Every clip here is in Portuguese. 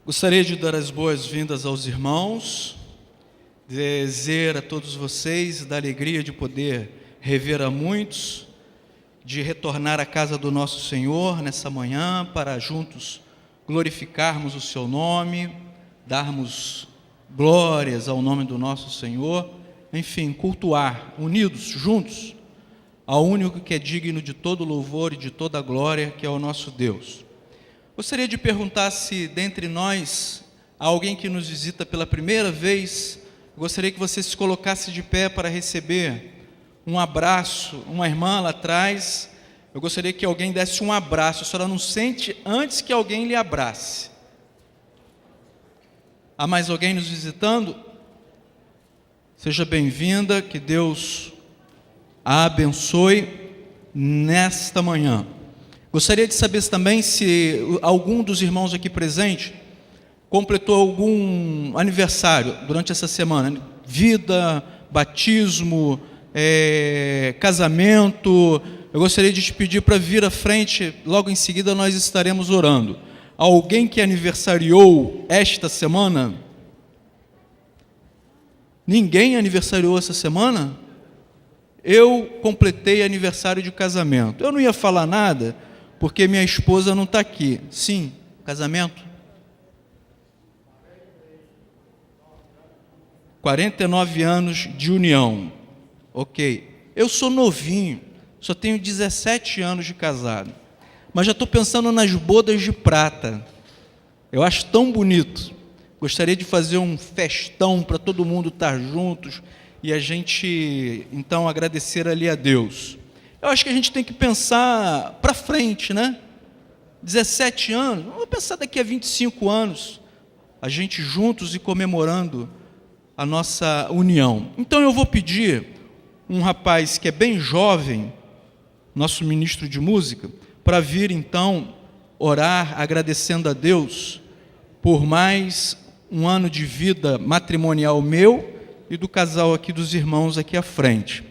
Gostaria de dar as boas-vindas aos irmãos, dizer a todos vocês da alegria de poder rever a muitos, de retornar à casa do nosso Senhor nessa manhã para juntos glorificarmos o seu nome, darmos glórias ao nome do nosso Senhor, enfim, cultuar, unidos, juntos, ao único que é digno de todo louvor e de toda glória, que é o nosso Deus. Gostaria de perguntar se dentre nós há alguém que nos visita pela primeira vez. Gostaria que você se colocasse de pé para receber um abraço. Uma irmã lá atrás, eu gostaria que alguém desse um abraço. A senhora não sente antes que alguém lhe abrace. Há mais alguém nos visitando? Seja bem-vinda, que Deus a abençoe nesta manhã. Gostaria de saber também se algum dos irmãos aqui presentes completou algum aniversário durante essa semana. Vida, batismo, casamento. Eu gostaria de te pedir para vir à frente, logo em seguida nós estaremos orando. Alguém que aniversariou esta semana? Ninguém aniversariou essa semana? Eu completei aniversário de casamento. Eu não ia falar nada, porque minha esposa não está aqui. Sim, casamento. 49 anos de união. Ok. Eu sou novinho, só tenho 17 anos de casado. Mas já estou pensando nas bodas de prata. Eu acho tão bonito. Gostaria de fazer um festão para todo mundo estar juntos e a gente, então, agradecer ali a Deus. Eu acho que a gente tem que pensar para frente, né? 17 anos, vamos pensar daqui a 25 anos, a gente juntos e comemorando a nossa união. Então eu vou pedir um rapaz que é bem jovem, nosso ministro de música, para vir então orar agradecendo a Deus por mais um ano de vida matrimonial meu e do casal aqui, dos irmãos aqui à frente.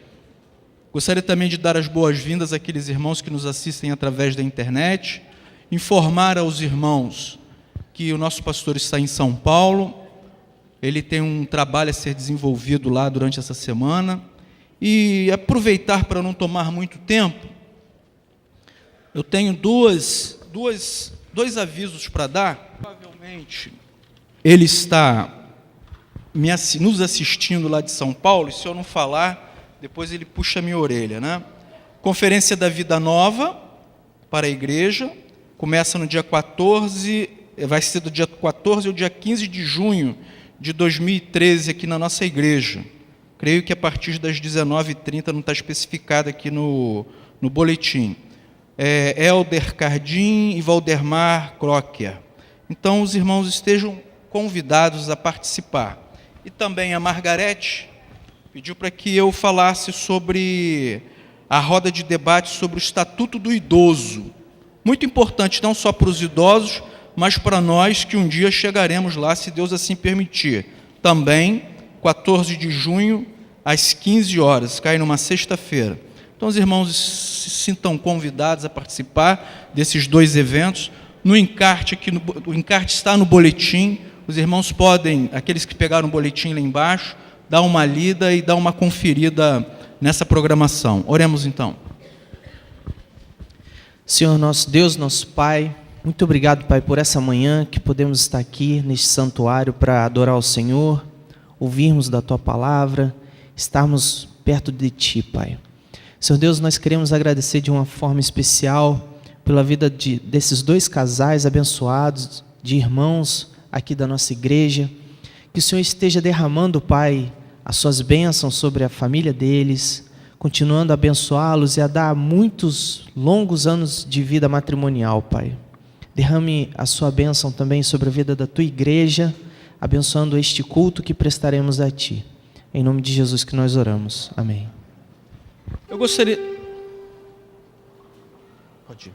Gostaria também de dar as boas-vindas àqueles irmãos que nos assistem através da internet, informar aos irmãos que o nosso pastor está em São Paulo, ele tem um trabalho a ser desenvolvido lá durante essa semana, e aproveitar para não tomar muito tempo, eu tenho dois avisos para dar. Provavelmente ele está nos assistindo lá de São Paulo, e se eu não falar, depois ele puxa a minha orelha, né? Conferência da Vida Nova para a igreja, começa no dia 14, vai ser do dia 14 ao dia 15 de junho de 2013 aqui na nossa igreja. Creio que a partir das 19h30, não está especificado aqui no boletim. Helder Cardim e Valdemar Crocker. Então os irmãos estejam convidados a participar. E também a Margarete pediu para que eu falasse sobre a roda de debate sobre o Estatuto do Idoso. Muito importante, não só para os idosos, mas para nós que um dia chegaremos lá, se Deus assim permitir. Também, 14 de junho, às 15 horas, cai numa sexta-feira. Então, os irmãos se sintam convidados a participar desses dois eventos. No encarte, o encarte está no boletim, os irmãos podem, aqueles que pegaram o boletim lá embaixo, dar uma lida e dar uma conferida nessa programação. Oremos então. Senhor nosso Deus, nosso Pai, muito obrigado, Pai, por essa manhã que podemos estar aqui neste santuário para adorar o Senhor, ouvirmos da Tua palavra, estarmos perto de Ti, Pai. Senhor Deus, nós queremos agradecer de uma forma especial pela vida desses dois casais abençoados, de irmãos aqui da nossa igreja, que o Senhor esteja derramando, Pai, as Suas bênçãos sobre a família deles, continuando a abençoá-los e a dar muitos longos anos de vida matrimonial, Pai. Derrame a Sua bênção também sobre a vida da Tua igreja, abençoando este culto que prestaremos a Ti. Em nome de Jesus que nós oramos. Amém. Eu gostaria... Pode ir.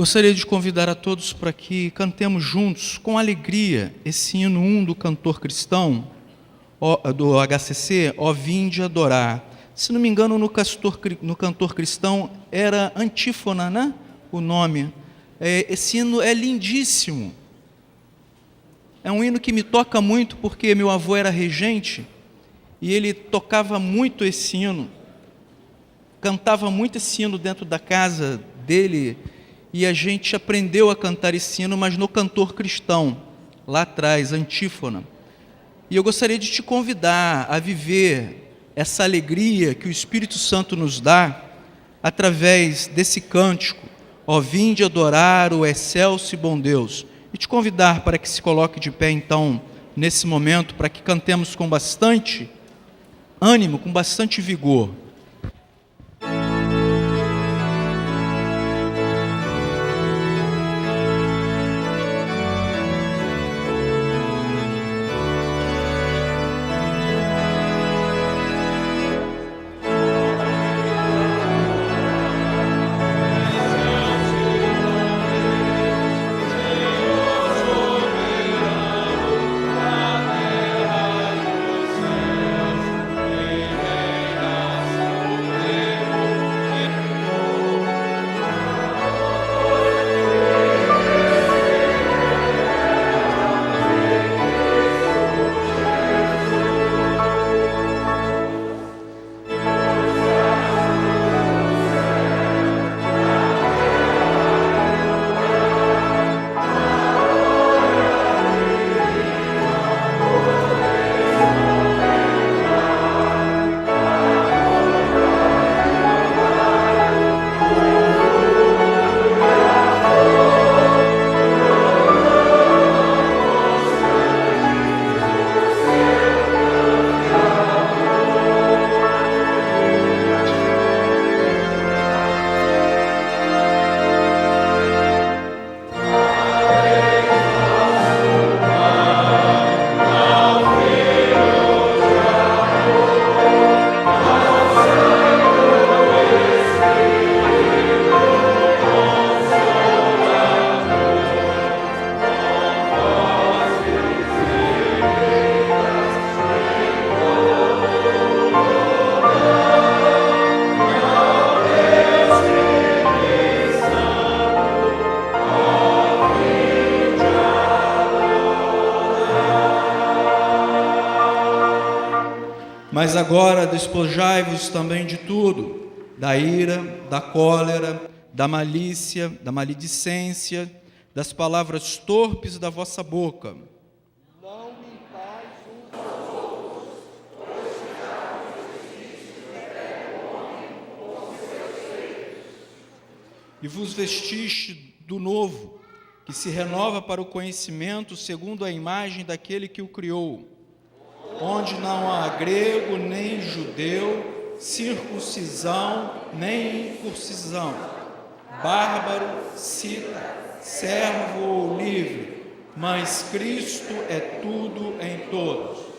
gostaria de convidar a todos para que cantemos juntos, com alegria, esse hino 1 do cantor cristão, do HCC, Ó Vinde Adorar. Se não me engano, no cantor cristão era antífona, né? O nome. Esse hino é lindíssimo. É um hino que me toca muito, porque meu avô era regente, e ele tocava muito esse hino, cantava muito esse hino dentro da casa dele, e a gente aprendeu a cantar esse hino, mas no cantor cristão, lá atrás, antífona. E eu gostaria de te convidar a viver essa alegria que o Espírito Santo nos dá, através desse cântico, Ó Vinde Adorar o Excelso e Bom Deus, e te convidar para que se coloque de pé, então, nesse momento, para que cantemos com bastante ânimo, com bastante vigor. Mas agora despojai-vos também de tudo, da ira, da cólera, da malícia, da maledicência, das palavras torpes da vossa boca. Não mintais uns aos outros, pois já existe o homem com seus feitos. E vos vestiste do novo, que se renova para o conhecimento segundo a imagem daquele que o criou, onde não há grego nem judeu, circuncisão nem incircuncisão, bárbaro, cita, servo ou livre, mas Cristo é tudo em todos.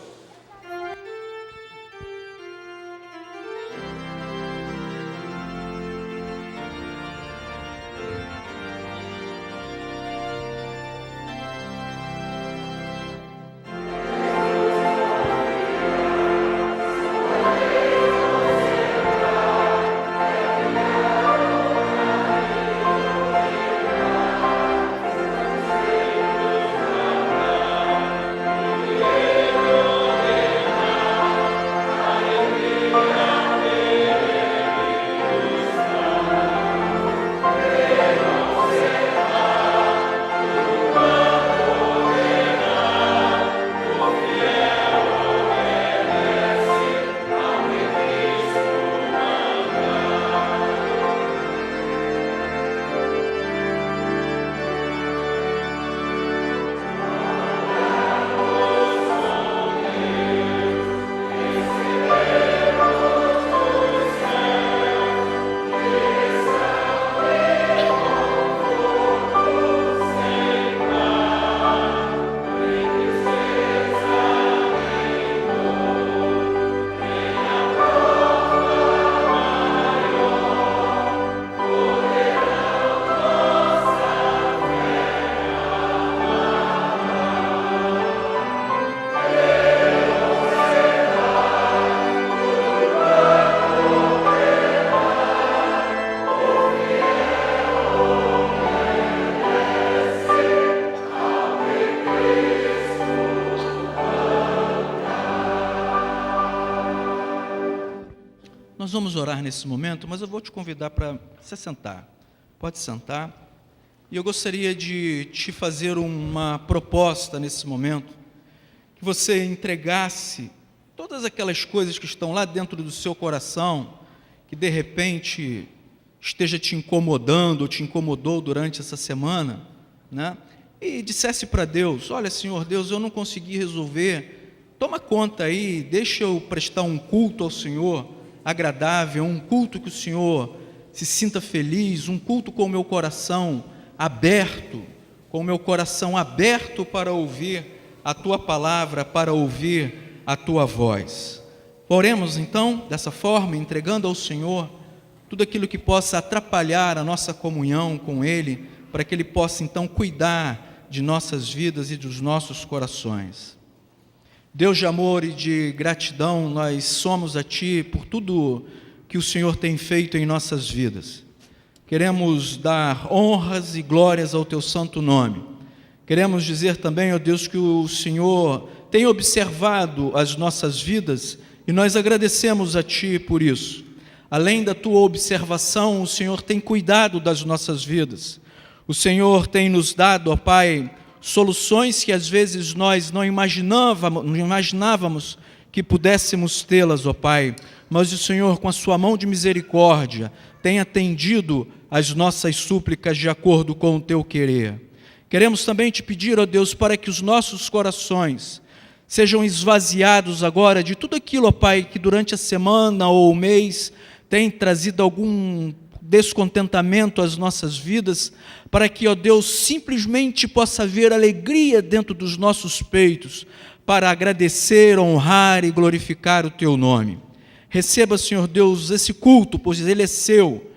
Nós vamos orar nesse momento, mas eu vou te convidar para se sentar. Pode sentar. E eu gostaria de te fazer uma proposta nesse momento, que você entregasse todas aquelas coisas que estão lá dentro do seu coração, que de repente esteja te incomodando ou te incomodou durante essa semana, né? E dissesse para Deus: olha, Senhor Deus, eu não consegui resolver, toma conta aí, deixa eu prestar um culto ao Senhor agradável, um culto que o Senhor se sinta feliz, um culto com o meu coração aberto, para ouvir a Tua palavra, para ouvir a Tua voz. Oremos então dessa forma, entregando ao Senhor tudo aquilo que possa atrapalhar a nossa comunhão com Ele, para que Ele possa então cuidar de nossas vidas e dos nossos corações. Deus de amor e de gratidão, nós somos a Ti por tudo que o Senhor tem feito em nossas vidas. Queremos dar honras e glórias ao Teu santo nome. Queremos dizer também, ó Deus, que o Senhor tem observado as nossas vidas e nós agradecemos a Ti por isso. Além da Tua observação, o Senhor tem cuidado das nossas vidas. O Senhor tem nos dado, ó Pai, soluções que às vezes nós não imaginávamos que pudéssemos tê-las, ó Pai. Mas o Senhor, com a Sua mão de misericórdia, tem atendido as nossas súplicas de acordo com o Teu querer. Queremos também Te pedir, ó Deus, para que os nossos corações sejam esvaziados agora de tudo aquilo, ó Pai, que durante a semana ou o mês tem trazido algum descontentamento às nossas vidas, para que, ó Deus, simplesmente possa haver alegria dentro dos nossos peitos, para agradecer, honrar e glorificar o Teu nome. Receba, Senhor Deus, esse culto, pois ele é Seu,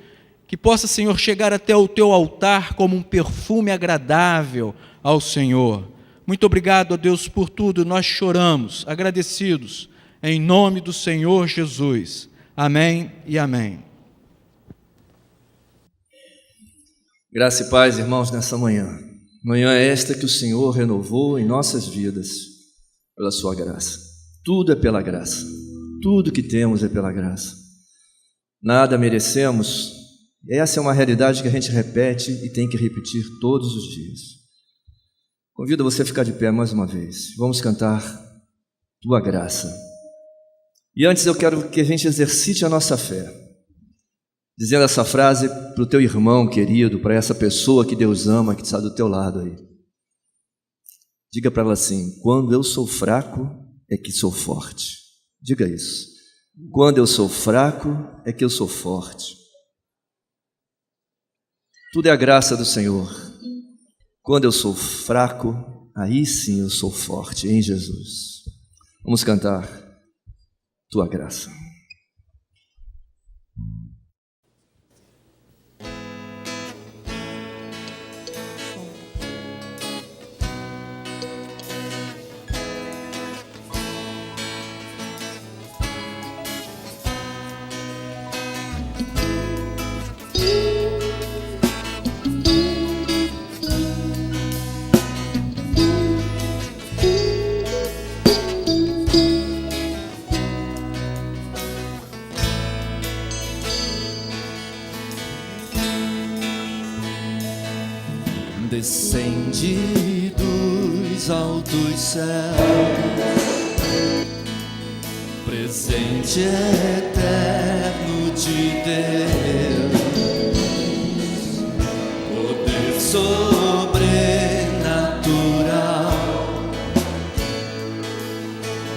que possa, Senhor, chegar até o Teu altar como um perfume agradável ao Senhor. Muito obrigado, ó Deus, por tudo, nós choramos, agradecidos, em nome do Senhor Jesus. Amém e amém. Graça e paz, irmãos, nessa manhã. Manhã é esta que o Senhor renovou em nossas vidas, pela Sua graça. Tudo é pela graça. Tudo que temos é pela graça. Nada merecemos. Essa é uma realidade que a gente repete e tem que repetir todos os dias. Convido você a ficar de pé mais uma vez. Vamos cantar Tua Graça. E antes eu quero que a gente exercite a nossa fé, dizendo essa frase para o teu irmão querido, para essa pessoa que Deus ama, que está do teu lado aí. Diga para ela assim: quando eu sou fraco, é que sou forte. Diga isso. Quando eu sou fraco, é que eu sou forte. Tudo é a graça do Senhor. Quando eu sou fraco, aí sim eu sou forte em Jesus. Vamos cantar Tua Graça. Descende dos altos céus, presente eterno de Deus, poder sobrenatural,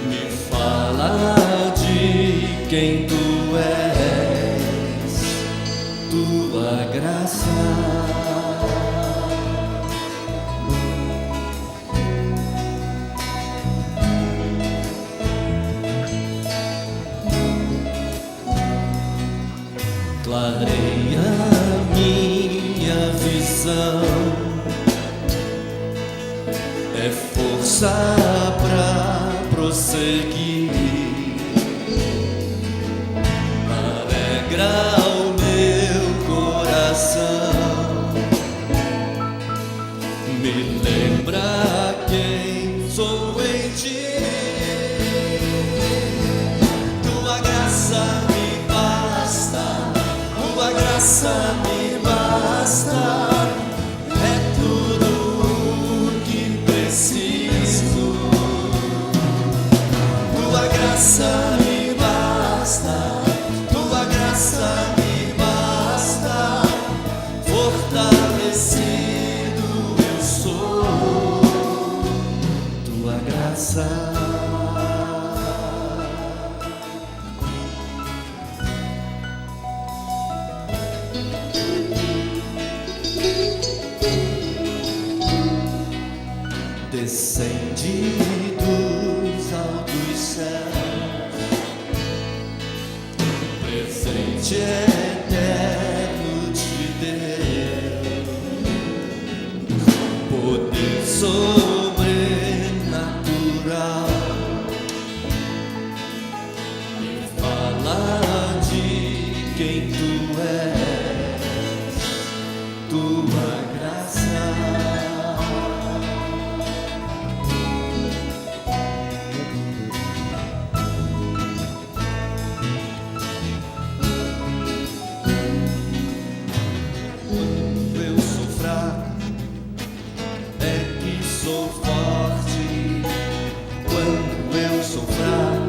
me fala de quem Tu és, Tua graça. Clareia minha visão, é força pra prosseguir, alegra o meu coração, me lembra quem sou em Ti, Tua graça me faz graça me basta, é tudo o que preciso. Tua graça me basta, tua graça me basta, fortalecido eu sou. Tua graça. Descendi dos altos céus, presente eterno te deu, poder sobrenatural, me fala de quem tu és, tua graça. Sou forte quando eu sofrer,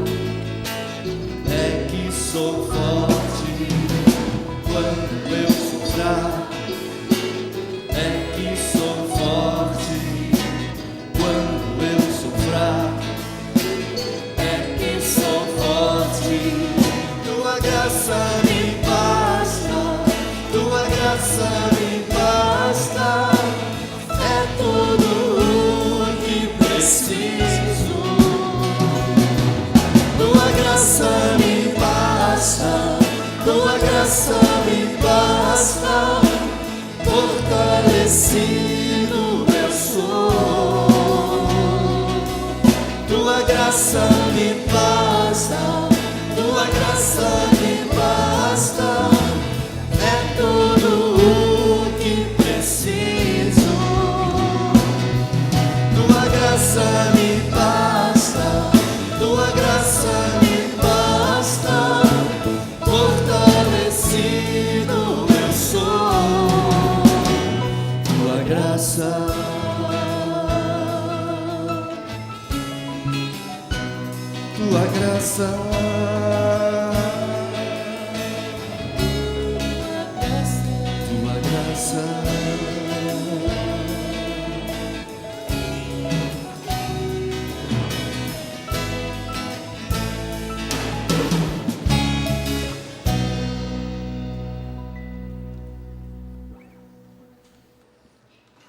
é que sou forte quando eu sofrer, é que sou forte. Tua graça me basta, tua graça me basta, é tudo o que preciso. Tua graça me basta, tua graça me basta, fortalecido eu sou. Tua graça me basta, tua graça me basta, é tudo o que preciso. Tua graça me basta, tua graça me basta, fortalecido eu sou. Tua graça. Tua graça. Tua graça.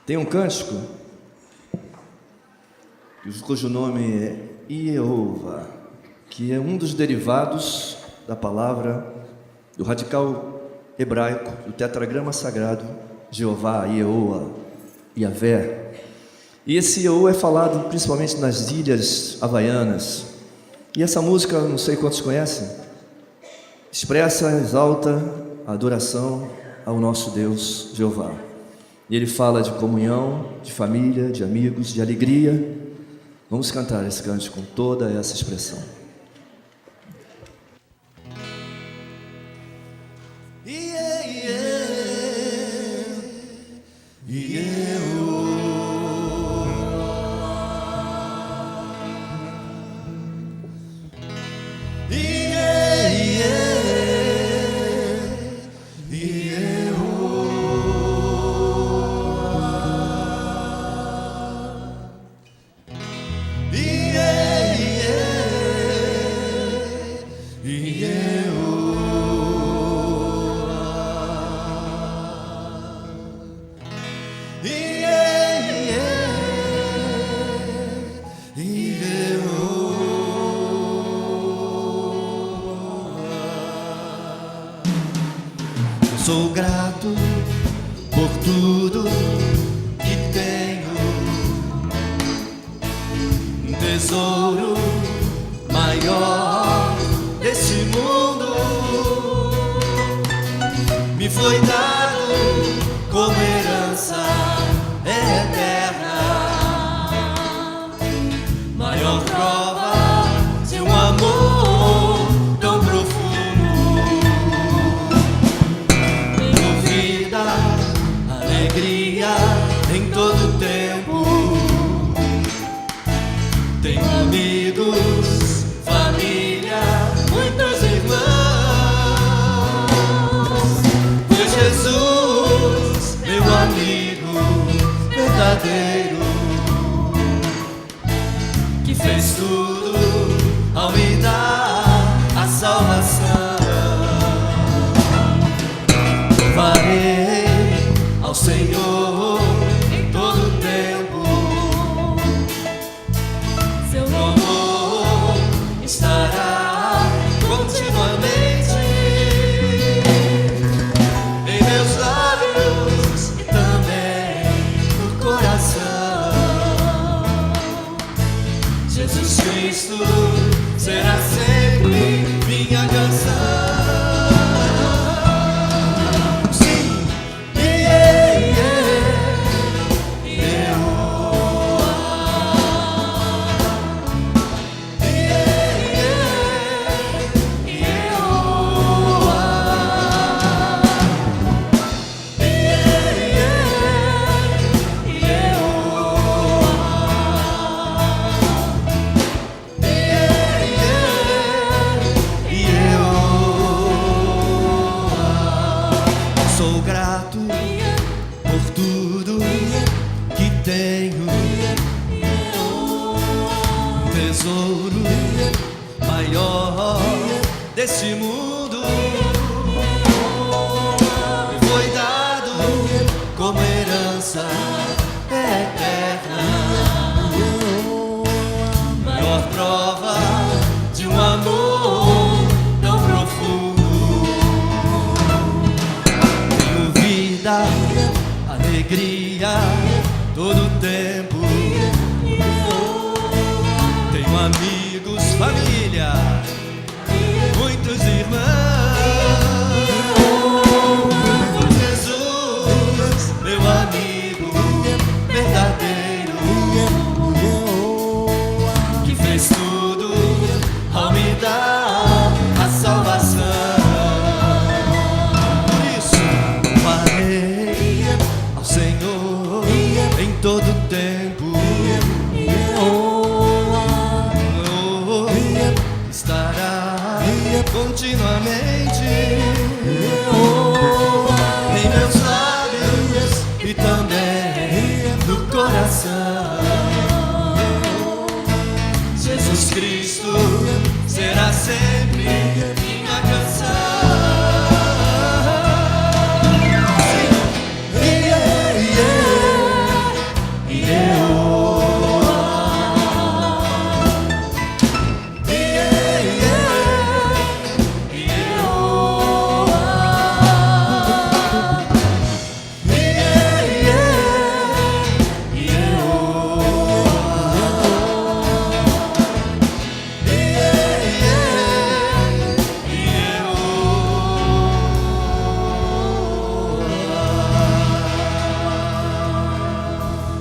Tem um cântico cujo nome é Ieova, que é um dos derivados da palavra do radical hebraico, do tetragrama sagrado Jeová, Ieoa, Yavé. E esse Ieoa é falado principalmente nas ilhas havaianas. E essa música, não sei quantos conhecem, expressa, exalta a adoração ao nosso Deus Jeová. E ele fala de comunhão, de família, de amigos, de alegria. Vamos cantar esse cântico com toda essa expressão. Sou grato por tudo que tenho, um tesouro maior desse mundo me foi dado como herança eterna, maior prova de um amor tão profundo. Meu desse mundo. Me foi dado como herança eterna, maior prova de um amor tão profundo. Tenho vida, alegria, todo o tempo. Tenho amigos, família, muitos irmãos. Jesus, meu amigo verdadeiro, que fez tudo ao me dar a salvação. Por isso, farei ao Senhor em todo o tempo. Estará continuamente em meus lábios e também no coração. Jesus Cristo será sempre minha canção.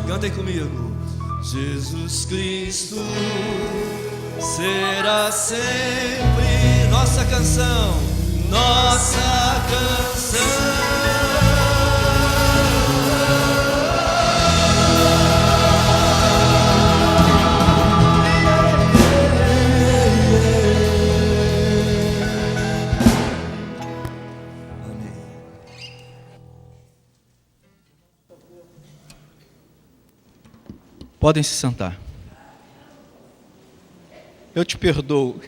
Cantem comigo. Jesus Cristo será sempre nossa canção, nossa canção. Podem se sentar. Eu te perdoo.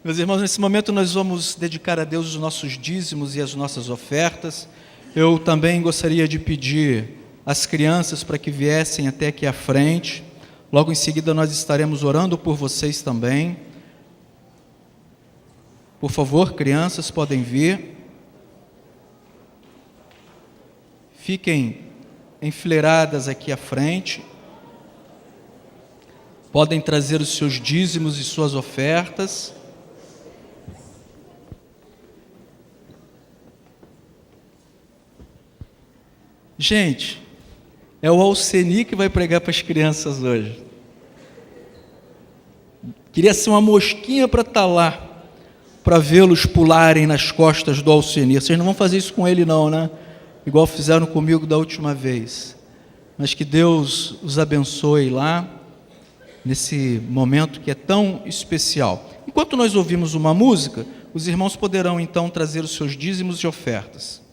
Meus irmãos, nesse momento nós vamos dedicar a Deus os nossos dízimos e as nossas ofertas. Eu também gostaria de pedir às crianças para que viessem até aqui à frente. Logo em seguida nós estaremos orando por vocês também. Por favor, crianças, podem vir. Fiquem enfileiradas aqui à frente. Podem trazer os seus dízimos e suas ofertas. Gente, é o Alceni que vai pregar para as crianças hoje. Queria ser uma mosquinha para estar lá, para vê-los pularem nas costas do Alceni. Vocês não vão fazer isso com ele não, né? Igual fizeram comigo da última vez. Mas que Deus os abençoe lá, nesse momento que é tão especial. Enquanto nós ouvimos uma música, os irmãos poderão então trazer os seus dízimos e ofertas.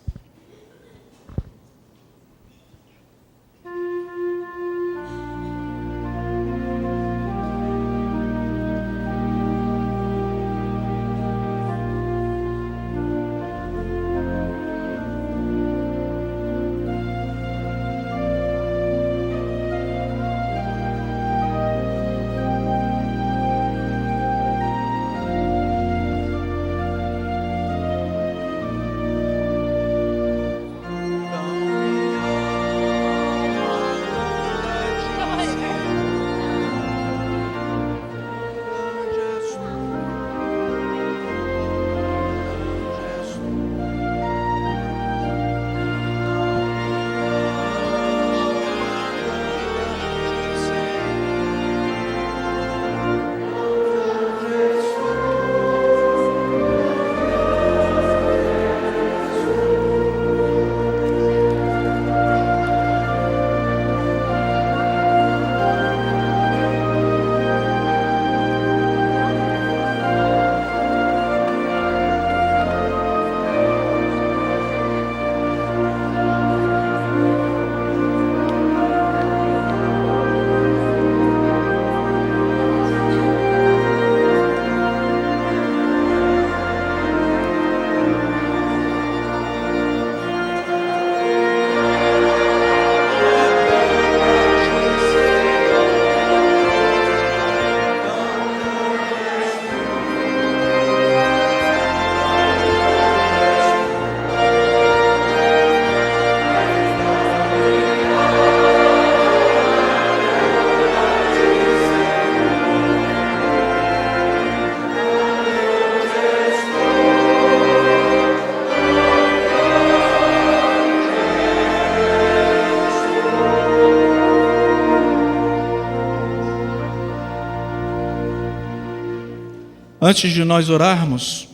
Antes de nós orarmos,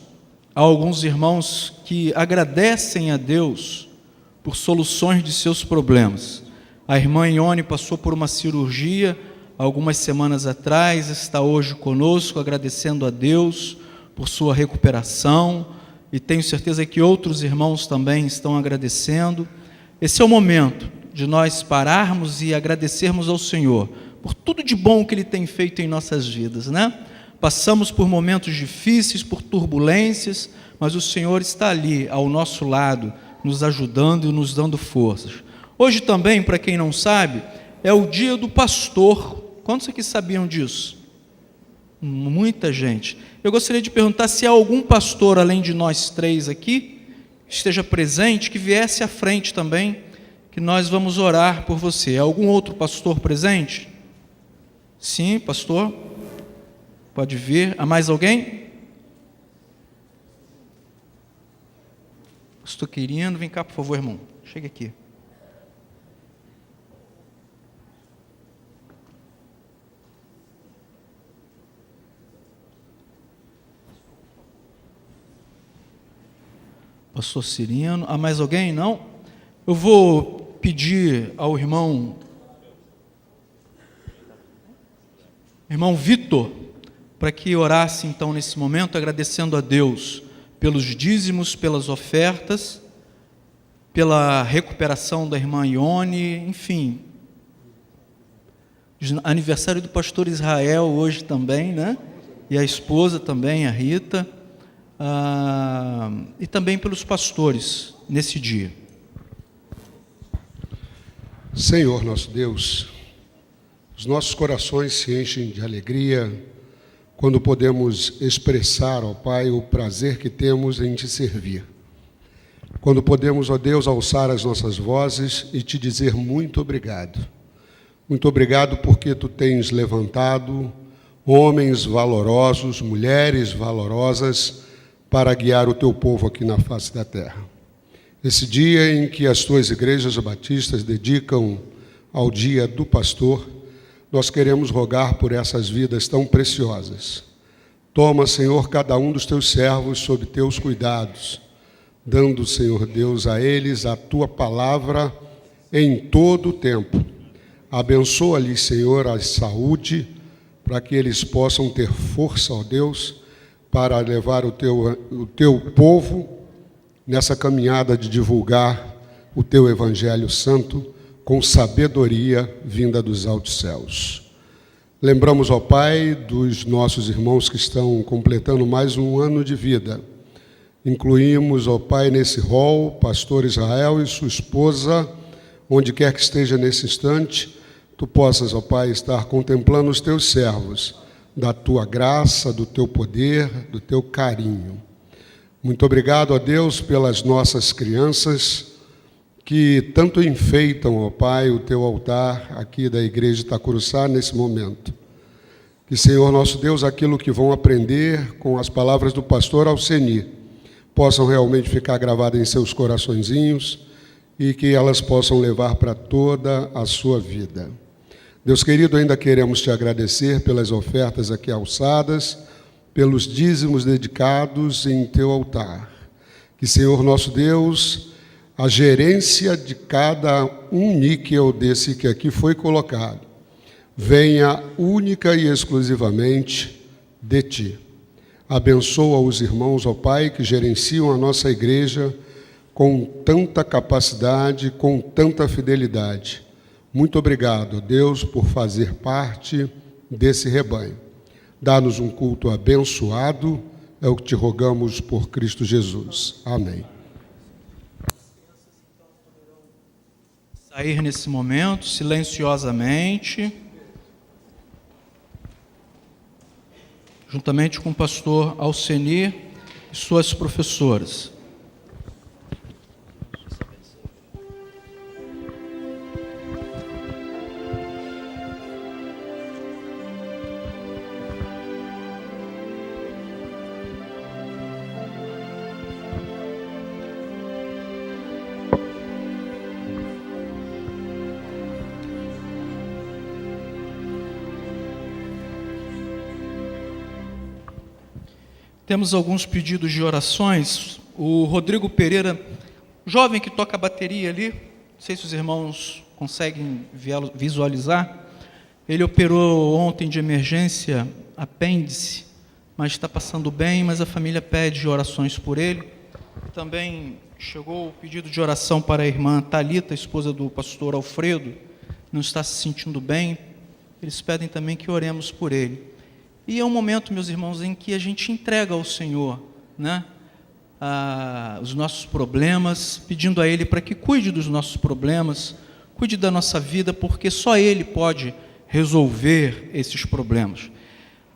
há alguns irmãos que agradecem a Deus por soluções de seus problemas. A irmã Ione passou por uma cirurgia algumas semanas atrás, está hoje conosco agradecendo a Deus por sua recuperação, e tenho certeza que outros irmãos também estão agradecendo. Esse é o momento de nós pararmos e agradecermos ao Senhor por tudo de bom que Ele tem feito em nossas vidas, né? Passamos por momentos difíceis, por turbulências, mas o Senhor está ali ao nosso lado, nos ajudando e nos dando forças. Hoje também, para quem não sabe, é o dia do pastor. Quantos aqui sabiam disso? Muita gente. Eu gostaria de perguntar se há algum pastor, além de nós três aqui, que esteja presente, que viesse à frente também, que nós vamos orar por você. Há algum outro pastor presente? Sim, pastor? Pode vir. Há mais alguém? Pastor Quirino, vem cá, por favor, irmão. Chega aqui. Pastor Cirino. Há mais alguém? Não? Eu vou pedir ao irmão Vitor, para que orasse então nesse momento, agradecendo a Deus pelos dízimos, pelas ofertas, pela recuperação da irmã Ione, enfim. Aniversário do pastor Israel hoje também, né? E a esposa também, a Rita. E também pelos pastores nesse dia. Senhor nosso Deus, os nossos corações se enchem de alegria quando podemos expressar, ó Pai, o prazer que temos em Te servir. Quando podemos, ó Deus, alçar as nossas vozes e Te dizer muito obrigado. Muito obrigado porque Tu tens levantado homens valorosos, mulheres valorosas, para guiar o Teu povo aqui na face da terra. Esse dia em que as Tuas igrejas batistas dedicam ao dia do pastor, nós queremos rogar por essas vidas tão preciosas. Toma, Senhor, cada um dos Teus servos sob Teus cuidados, dando, Senhor Deus, a eles a Tua palavra em todo o tempo. Abençoa-lhes, Senhor, a saúde, para que eles possam ter força, ó Deus, para levar o teu povo nessa caminhada de divulgar o Teu Evangelho Santo com sabedoria vinda dos altos céus. Lembramos, ó Pai, dos nossos irmãos que estão completando mais um ano de vida. Incluímos, ó Pai, nesse rol, pastor Israel e sua esposa, onde quer que esteja nesse instante, Tu possas, ó Pai, estar contemplando os Teus servos, da Tua graça, do Teu poder, do Teu carinho. Muito obrigado, ó Deus, pelas nossas crianças que tanto enfeitam, ó Pai, o Teu altar aqui da Igreja de Itacuruçá nesse momento. Que, Senhor nosso Deus, aquilo que vão aprender com as palavras do pastor Alceni, possam realmente ficar gravadas em seus coraçõezinhos e que elas possam levar para toda a sua vida. Deus querido, ainda queremos Te agradecer pelas ofertas aqui alçadas, pelos dízimos dedicados em Teu altar. Que, Senhor nosso Deus, a gerência de cada um níquel desse que aqui foi colocado, venha única e exclusivamente de Ti. Abençoa os irmãos, ó Pai, que gerenciam a nossa igreja com tanta capacidade, com tanta fidelidade. Muito obrigado, Deus, por fazer parte desse rebanho. Dá-nos um culto abençoado, é o que Te rogamos por Cristo Jesus. Amém. Sair nesse momento, silenciosamente, juntamente com o pastor Alceni e suas professoras. Temos alguns pedidos de orações. O Rodrigo Pereira, jovem que toca bateria ali, não sei se os irmãos conseguem visualizar, ele operou ontem de emergência apêndice, mas está passando bem, mas a família pede orações por ele. Também chegou o pedido de oração para a irmã Thalita, esposa do pastor Alfredo, não está se sentindo bem, eles pedem também que oremos por ele. E é um momento, meus irmãos, em que a gente entrega ao Senhor, né, os nossos problemas, pedindo a Ele para que cuide dos nossos problemas, cuide da nossa vida, porque só Ele pode resolver esses problemas.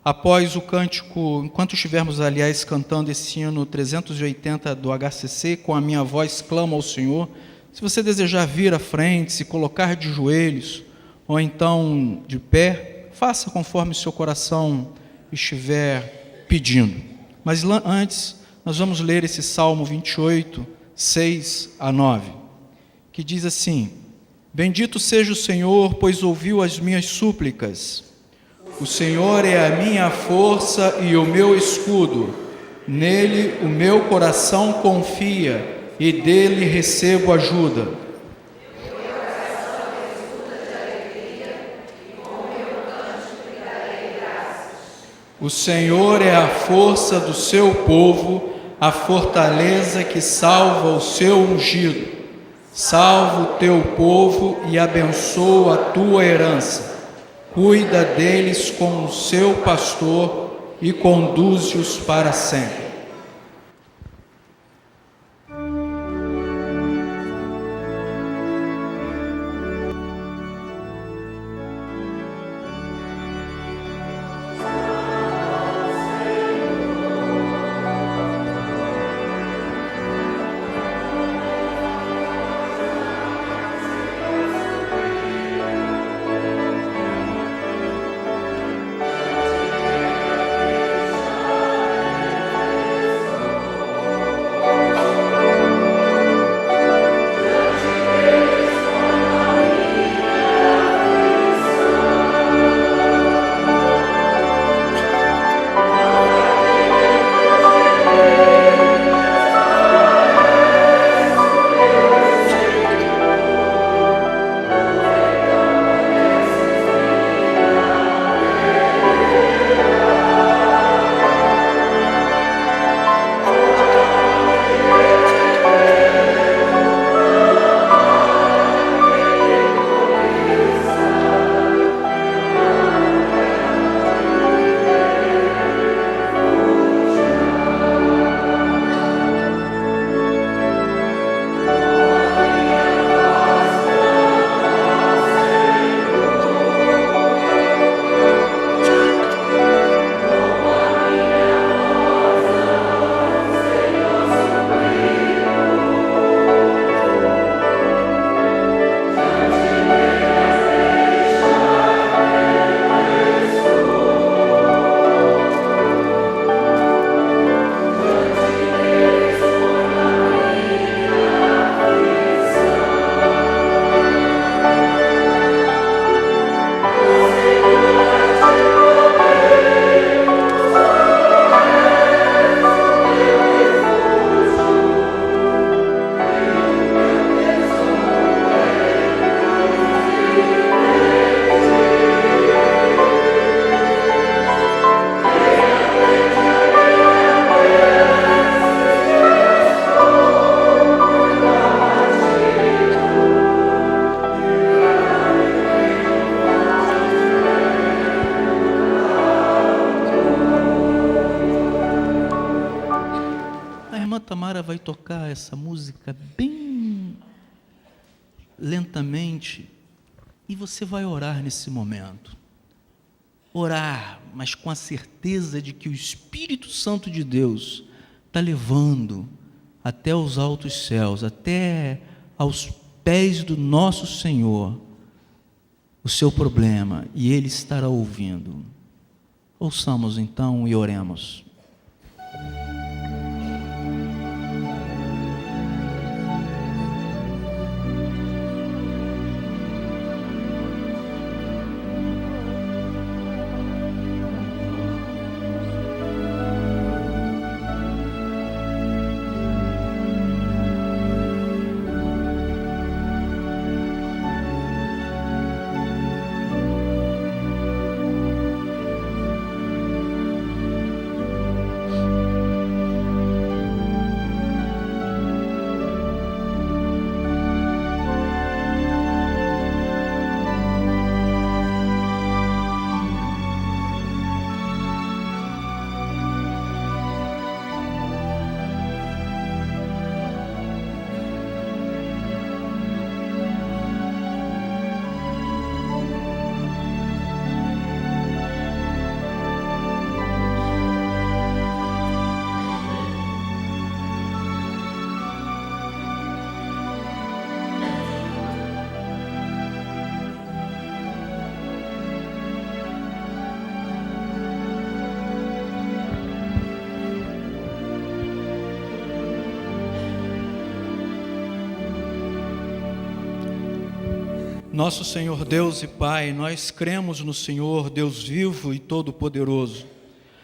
Após o cântico, enquanto estivermos, aliás, cantando esse hino 380 do HCC, com a minha voz clamo ao Senhor, se você desejar vir à frente, se colocar de joelhos, ou então de pé, faça conforme o seu coração estiver pedindo. Mas antes, nós vamos ler esse Salmo 28, 6 a 9, que diz assim: Bendito seja o Senhor, pois ouviu as minhas súplicas. O Senhor é a minha força e o meu escudo. Nele o meu coração confia e dele recebo ajuda. O Senhor é a força do seu povo, a fortaleza que salva o seu ungido. Salva o teu povo e abençoa a tua herança. Cuida deles como o seu pastor e conduze-os para sempre. Tamara vai tocar essa música bem lentamente e você vai orar nesse momento. Orar, mas com a certeza de que o Espírito Santo de Deus está levando até os altos céus, até aos pés do nosso Senhor, o seu problema, e Ele estará ouvindo. Ouçamos então e oremos. Nosso Senhor Deus e Pai, nós cremos no Senhor, Deus vivo e todo-poderoso.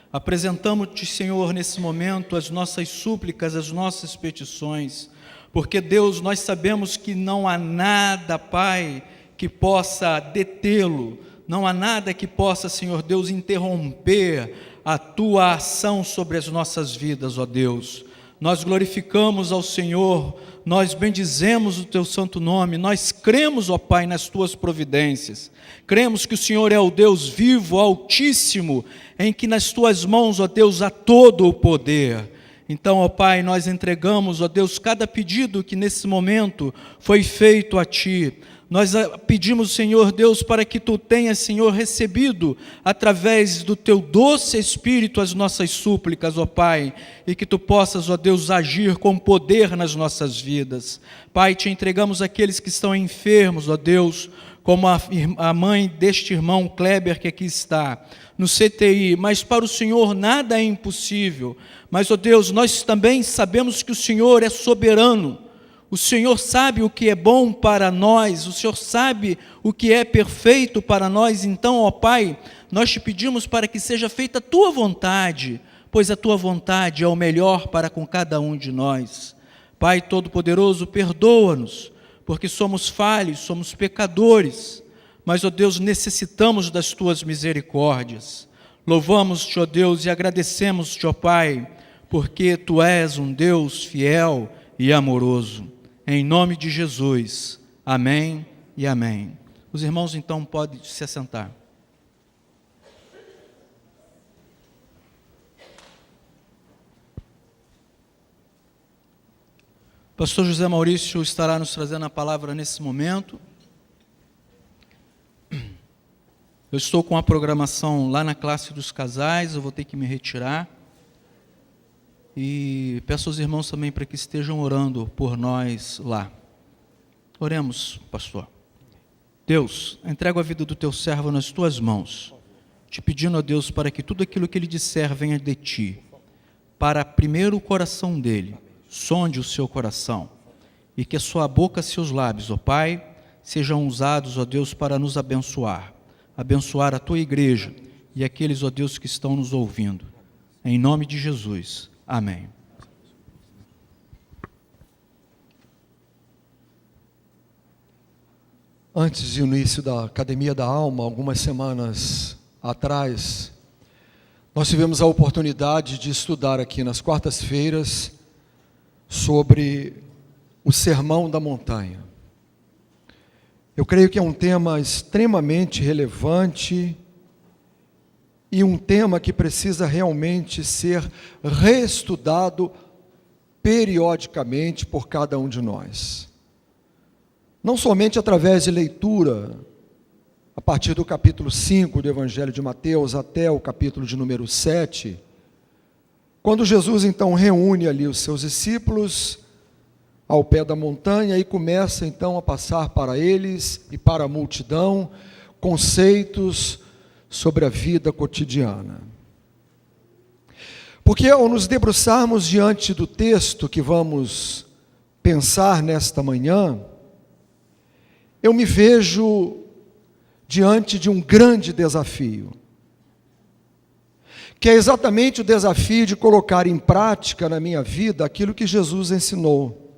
Apresentamos-te, Senhor, nesse momento as nossas súplicas, as nossas petições, porque, Deus, nós sabemos que não há nada, Pai, que possa detê-lo, não há nada que possa, Senhor Deus, interromper a Tua ação sobre as nossas vidas, ó Deus. Nós glorificamos ao Senhor, nós bendizemos o Teu santo nome, nós cremos, ó Pai, nas Tuas providências. Cremos que o Senhor é o Deus vivo, altíssimo, em que nas Tuas mãos, ó Deus, há todo o poder. Então, ó Pai, nós entregamos, ó Deus, cada pedido que nesse momento foi feito a Ti. Nós pedimos, Senhor Deus, para que Tu tenhas, Senhor, recebido através do Teu doce Espírito as nossas súplicas, ó Pai, e que Tu possas, ó Deus, agir com poder nas nossas vidas. Pai, Te entregamos aqueles que estão enfermos, ó Deus, como a mãe deste irmão Kleber que aqui está, no CTI, mas para o Senhor nada é impossível. Mas, ó Deus, nós também sabemos que o Senhor é soberano. O Senhor sabe o que é bom para nós, o Senhor sabe o que é perfeito para nós. Então, ó Pai, nós Te pedimos para que seja feita a Tua vontade, pois a Tua vontade é o melhor para com cada um de nós. Pai Todo-Poderoso, perdoa-nos, porque somos falhos, somos pecadores, mas, ó Deus, necessitamos das Tuas misericórdias. Louvamos-Te, ó Deus, e agradecemos-Te, ó Pai, porque Tu és um Deus fiel e amoroso. Em nome de Jesus, amém e amém. Os irmãos então podem se assentar. Pastor José Maurício estará nos trazendo a palavra nesse momento. Eu estou com a programação lá na classe dos casais, eu vou ter que me retirar. E peço aos irmãos também para que estejam orando por nós lá. Oremos, pastor. Deus, entrego a vida do Teu servo nas Tuas mãos, te pedindo, ó Deus, para que tudo aquilo que ele disser venha de Ti, para primeiro o coração dele, sonde o seu coração, e que a sua boca e seus lábios, ó Pai, sejam usados, ó Deus, para nos abençoar a Tua igreja e aqueles, ó Deus, que estão nos ouvindo. Em nome de Jesus. Amém. Antes do início da Academia da Alma, algumas semanas atrás, nós tivemos a oportunidade de estudar aqui nas quartas-feiras sobre o Sermão da Montanha. Eu creio que é um tema extremamente relevante e um tema que precisa realmente ser reestudado periodicamente por cada um de nós. Não somente através de leitura, a partir do capítulo 5 do Evangelho de Mateus até o capítulo de número 7, quando Jesus então reúne ali os seus discípulos ao pé da montanha e começa então a passar para eles e para a multidão conceitos sobre a vida cotidiana. Porque ao nos debruçarmos diante do texto que vamos pensar nesta manhã, eu me vejo diante de um grande desafio, que é exatamente o desafio de colocar em prática na minha vida aquilo que Jesus ensinou.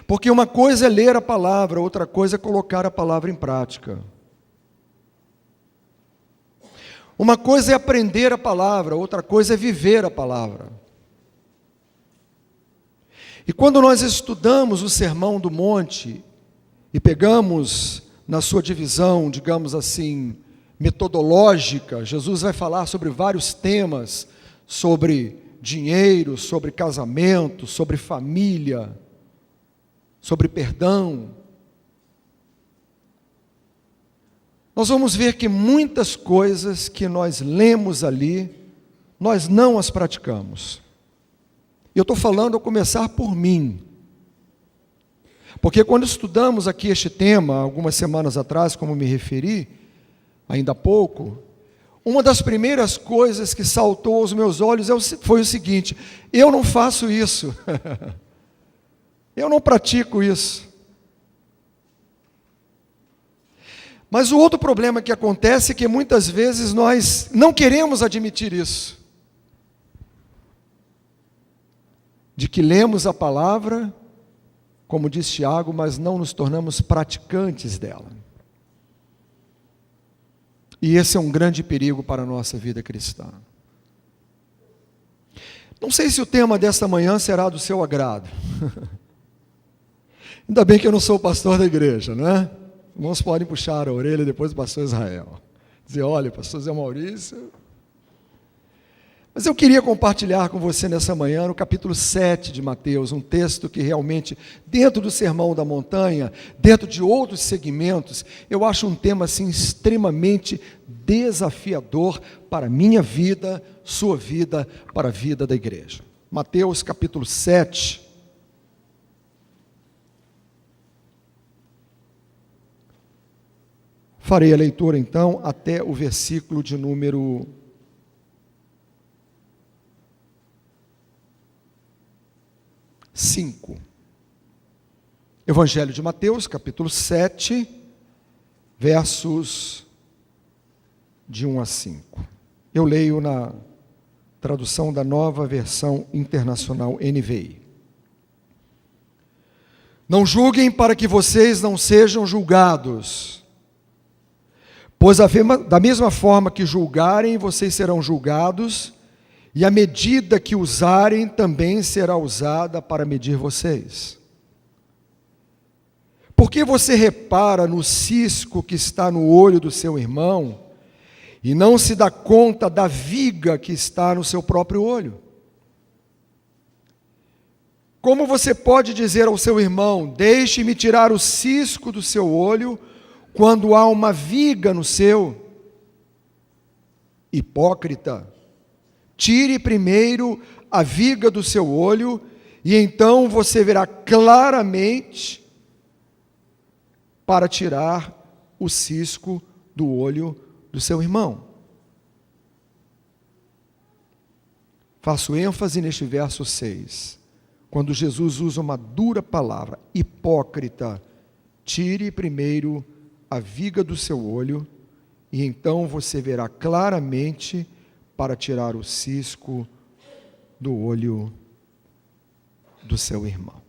Porque uma coisa é ler a palavra, outra coisa é colocar a palavra em prática. Uma coisa é aprender a palavra, outra coisa é viver a palavra. E quando nós estudamos o Sermão do Monte e pegamos na sua divisão, digamos assim, metodológica, Jesus vai falar sobre vários temas, sobre dinheiro, sobre casamento, sobre família, sobre perdão. Nós vamos ver que muitas coisas que nós lemos ali, nós não as praticamos. Eu estou falando a começar por mim. Porque quando estudamos aqui este tema, algumas semanas atrás, como me referi, ainda há pouco, uma das primeiras coisas que saltou aos meus olhos foi o seguinte: eu não faço isso. Eu não pratico isso. Mas o outro problema que acontece é que muitas vezes nós não queremos admitir isso. De que lemos a palavra, como diz Tiago, mas não nos tornamos praticantes dela. E esse é um grande perigo para a nossa vida cristã. Não sei se o tema desta manhã será do seu agrado. Ainda bem que eu não sou o pastor da igreja, né? Irmãos podem puxar a orelha depois do pastor Israel. Dizer, olha, pastor Zé Maurício. Mas eu queria compartilhar com você nessa manhã, no capítulo 7 de Mateus, um texto que realmente, dentro do Sermão da Montanha, dentro de outros segmentos, eu acho um tema assim extremamente desafiador para a minha vida, sua vida, para a vida da igreja. Mateus capítulo 7. Farei a leitura então até o versículo de número 5. Evangelho de Mateus, capítulo 7, versos de 1 a 5. Eu leio na tradução da Nova Versão Internacional NVI. Não julguem para que vocês não sejam julgados, pois da mesma forma que julgarem, vocês serão julgados, e a medida que usarem também será usada para medir vocês. Por que você repara no cisco que está no olho do seu irmão e não se dá conta da viga que está no seu próprio olho? Como você pode dizer ao seu irmão, deixe-me tirar o cisco do seu olho, quando há uma viga no seu? Hipócrita! Tire primeiro a viga do seu olho, e então você verá claramente para tirar o cisco do olho do seu irmão. Faço ênfase neste verso 6, quando Jesus usa uma dura palavra, hipócrita, tire primeiro a viga do seu olho, e então você verá claramente para tirar o cisco do olho do seu irmão.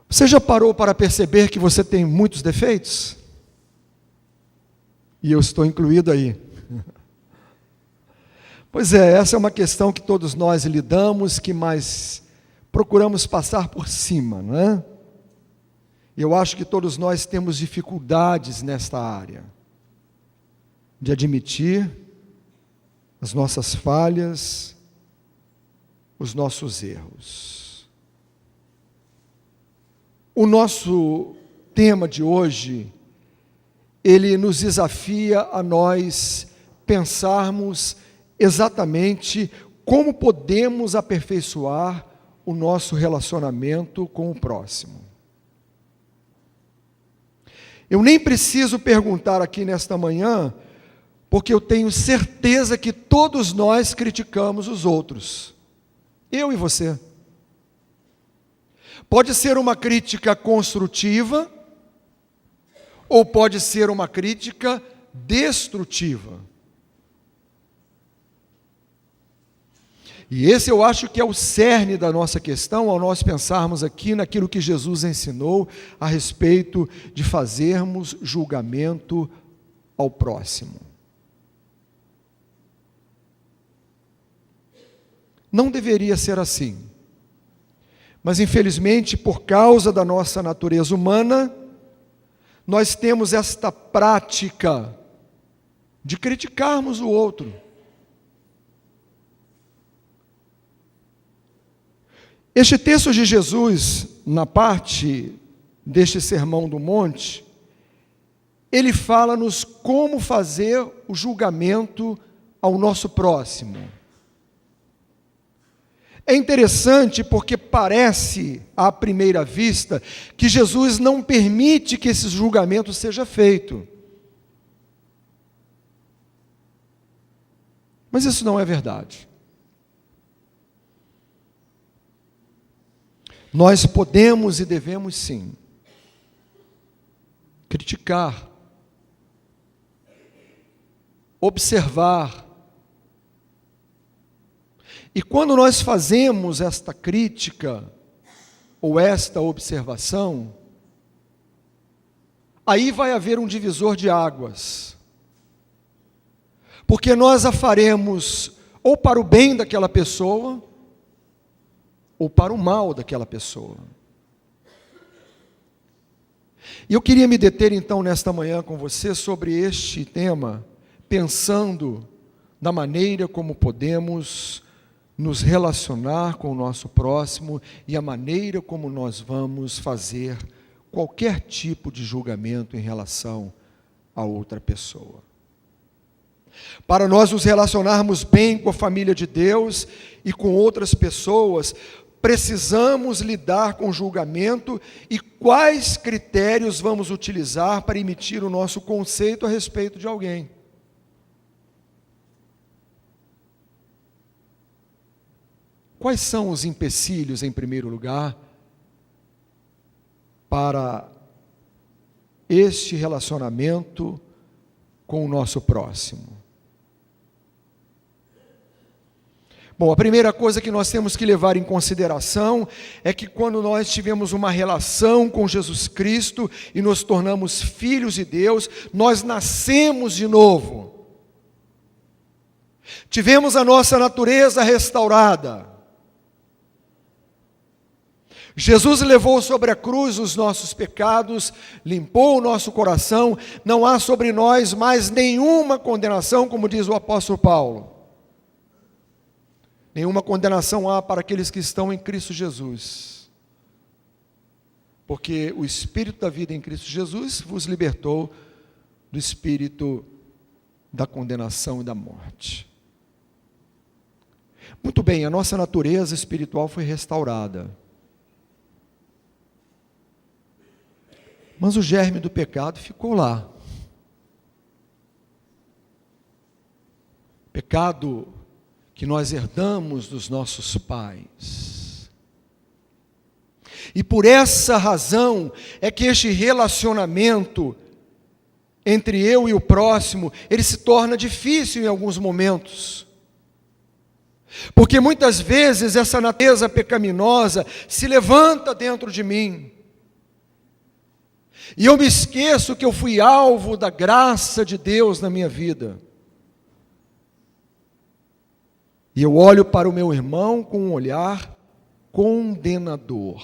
Você já parou para perceber que você tem muitos defeitos? E eu estou incluído aí. Pois é, essa é uma questão que todos nós lidamos, que mais procuramos passar por cima, não é? Eu acho que todos nós temos dificuldades nesta área, de admitir as nossas falhas, os nossos erros. O nosso tema de hoje, ele nos desafia a nós pensarmos exatamente como podemos aperfeiçoar o nosso relacionamento com o próximo. Eu nem preciso perguntar aqui nesta manhã, porque eu tenho certeza que todos nós criticamos os outros. Eu e você. Pode ser uma crítica construtiva, ou pode ser uma crítica destrutiva. E esse eu acho que é o cerne da nossa questão, ao nós pensarmos aqui naquilo que Jesus ensinou a respeito de fazermos julgamento ao próximo. Não deveria ser assim, mas infelizmente, por causa da nossa natureza humana, nós temos esta prática de criticarmos o outro. Este texto de Jesus, na parte deste Sermão do Monte, ele fala-nos como fazer o julgamento ao nosso próximo. É interessante porque parece, à primeira vista, que Jesus não permite que esse julgamento seja feito. Mas isso não é verdade. Nós podemos e devemos sim criticar, observar. E quando nós fazemos esta crítica ou esta observação, aí vai haver um divisor de águas. Porque nós a faremos ou para o bem daquela pessoa, ou para o mal daquela pessoa. E eu queria me deter então nesta manhã com você sobre este tema, pensando na maneira como podemos nos relacionar com o nosso próximo e a maneira como nós vamos fazer qualquer tipo de julgamento em relação a outra pessoa. Para nós nos relacionarmos bem com a família de Deus e com outras pessoas, precisamos lidar com julgamento e quais critérios vamos utilizar para emitir o nosso conceito a respeito de alguém. Quais são os empecilhos, em primeiro lugar, para este relacionamento com o nosso próximo? Bom, a primeira coisa que nós temos que levar em consideração é que quando nós tivemos uma relação com Jesus Cristo e nos tornamos filhos de Deus, nós nascemos de novo. Tivemos a nossa natureza restaurada. Jesus levou sobre a cruz os nossos pecados, limpou o nosso coração, não há sobre nós mais nenhuma condenação, como diz o apóstolo Paulo. Nenhuma condenação há para aqueles que estão em Cristo Jesus. Porque o Espírito da vida em Cristo Jesus vos libertou do espírito da condenação e da morte. Muito bem, a nossa natureza espiritual foi restaurada. Mas o germe do pecado ficou lá. Pecado que nós herdamos dos nossos pais. E por essa razão é que este relacionamento entre eu e o próximo, ele se torna difícil em alguns momentos. Porque muitas vezes essa natureza pecaminosa se levanta dentro de mim. E eu me esqueço que eu fui alvo da graça de Deus na minha vida. E eu olho para o meu irmão com um olhar condenador.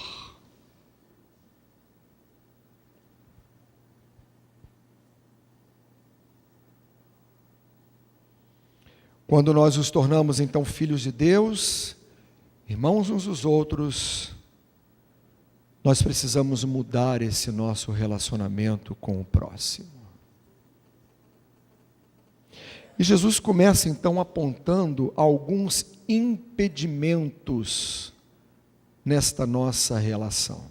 Quando nós nos tornamos então filhos de Deus, irmãos uns dos outros, nós precisamos mudar esse nosso relacionamento com o próximo. E Jesus começa então apontando alguns impedimentos nesta nossa relação.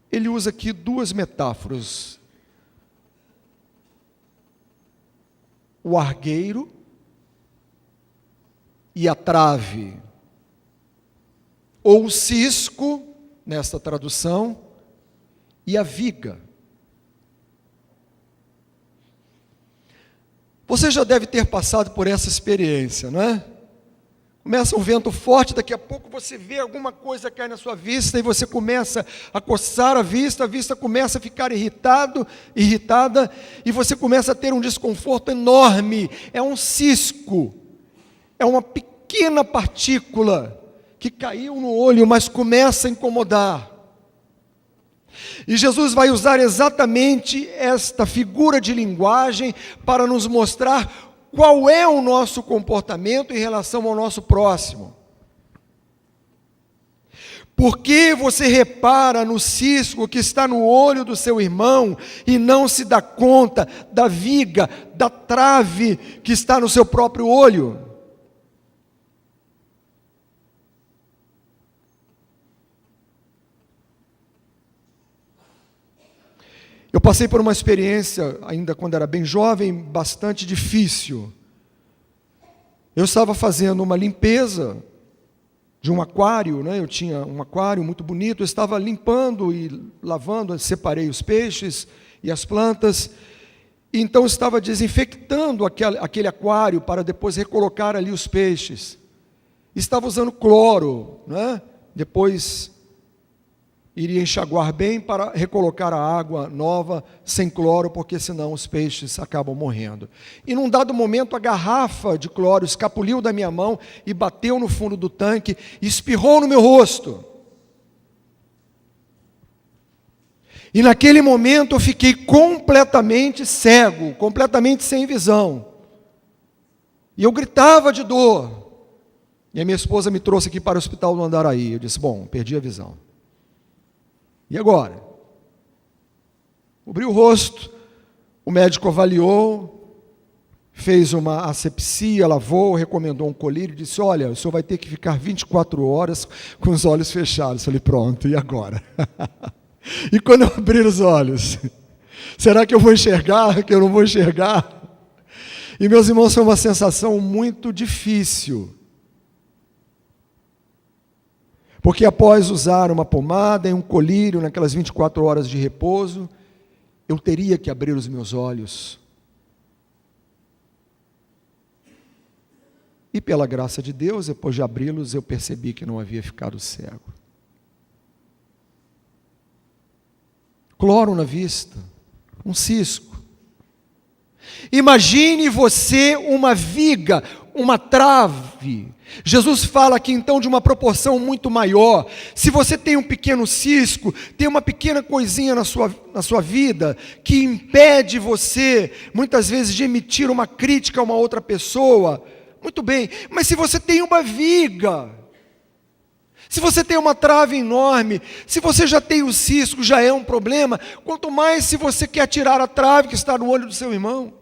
Ele usa aqui duas metáforas. O argueiro e a trave, ou o cisco, nesta tradução, e a viga. Você já deve ter passado por essa experiência, não é? Começa um vento forte, daqui a pouco você vê alguma coisa cair na sua vista e você começa a coçar a vista começa a ficar irritada, e você começa a ter um desconforto enorme. É um cisco, é uma pequena partícula que caiu no olho, mas começa a incomodar. E Jesus vai usar exatamente esta figura de linguagem para nos mostrar qual é o nosso comportamento em relação ao nosso próximo. Por que você repara no cisco que está no olho do seu irmão e não se dá conta da viga, da trave que está no seu próprio olho? Eu passei por uma experiência, ainda quando era bem jovem, bastante difícil. Eu estava fazendo uma limpeza de um aquário, né? Eu tinha um aquário muito bonito, eu estava limpando e lavando, separei os peixes e as plantas, e então estava desinfectando aquele aquário para depois recolocar ali os peixes. Estava usando cloro, né? Depois iria enxaguar bem para recolocar a água nova sem cloro, porque senão os peixes acabam morrendo. E num dado momento a garrafa de cloro escapuliu da minha mão e bateu no fundo do tanque e espirrou no meu rosto. E naquele momento eu fiquei completamente cego, completamente sem visão. E eu gritava de dor. E a minha esposa me trouxe aqui para o hospital do Andaraí. Eu disse, bom, perdi a visão. E agora? Cobri o rosto, o médico avaliou, fez uma asepsia, lavou, recomendou um colírio e disse, olha, o senhor vai ter que ficar 24 horas com os olhos fechados. Eu falei, pronto, e agora? E quando eu abrir os olhos, será que eu vou enxergar, que eu não vou enxergar? E meus irmãos, foi uma sensação muito difícil. Porque após usar uma pomada e um colírio naquelas 24 horas de repouso, eu teria que abrir os meus olhos. E pela graça de Deus, depois de abri-los, eu percebi que não havia ficado cego. Cloro na vista, um cisco. Imagine você uma viga, uma trave. Jesus fala aqui então de uma proporção muito maior. Se você tem um pequeno cisco, tem uma pequena coisinha na sua vida que impede você, muitas vezes, de emitir uma crítica a uma outra pessoa, muito bem, mas se você tem uma viga, se você tem uma trave enorme, se você já tem o cisco, já é um problema, quanto mais se você quer tirar a trave que está no olho do seu irmão.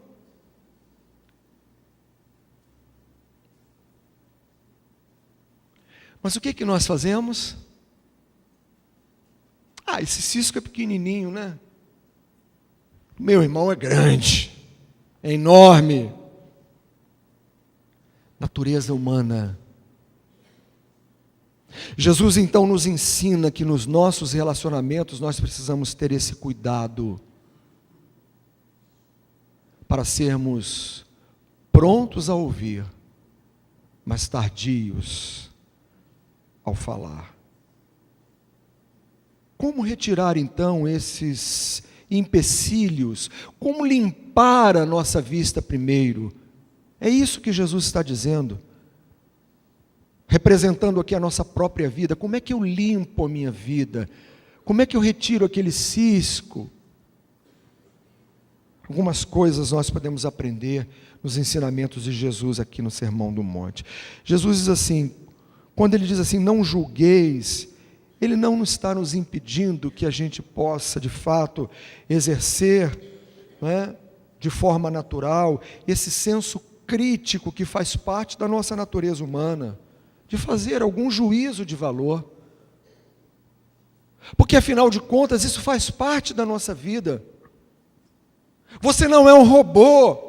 Mas o que nós fazemos? Esse cisco é pequenininho, né? Meu irmão é grande, é enorme. Natureza humana. Jesus então nos ensina que nos nossos relacionamentos nós precisamos ter esse cuidado para sermos prontos a ouvir, mas tardios ao falar. Como retirar então esses empecilhos? Como limpar a nossa vista primeiro? É isso que Jesus está dizendo, representando aqui a nossa própria vida. Como é que eu limpo a minha vida? Como é que eu retiro aquele cisco? Algumas coisas nós podemos aprender nos ensinamentos de Jesus aqui no Sermão do Monte. Jesus diz assim, quando ele diz assim, não julgueis, ele não está nos impedindo que a gente possa, de fato, exercer, não é, de forma natural, esse senso crítico que faz parte da nossa natureza humana, de fazer algum juízo de valor. Porque, afinal de contas, isso faz parte da nossa vida. Você não é um robô.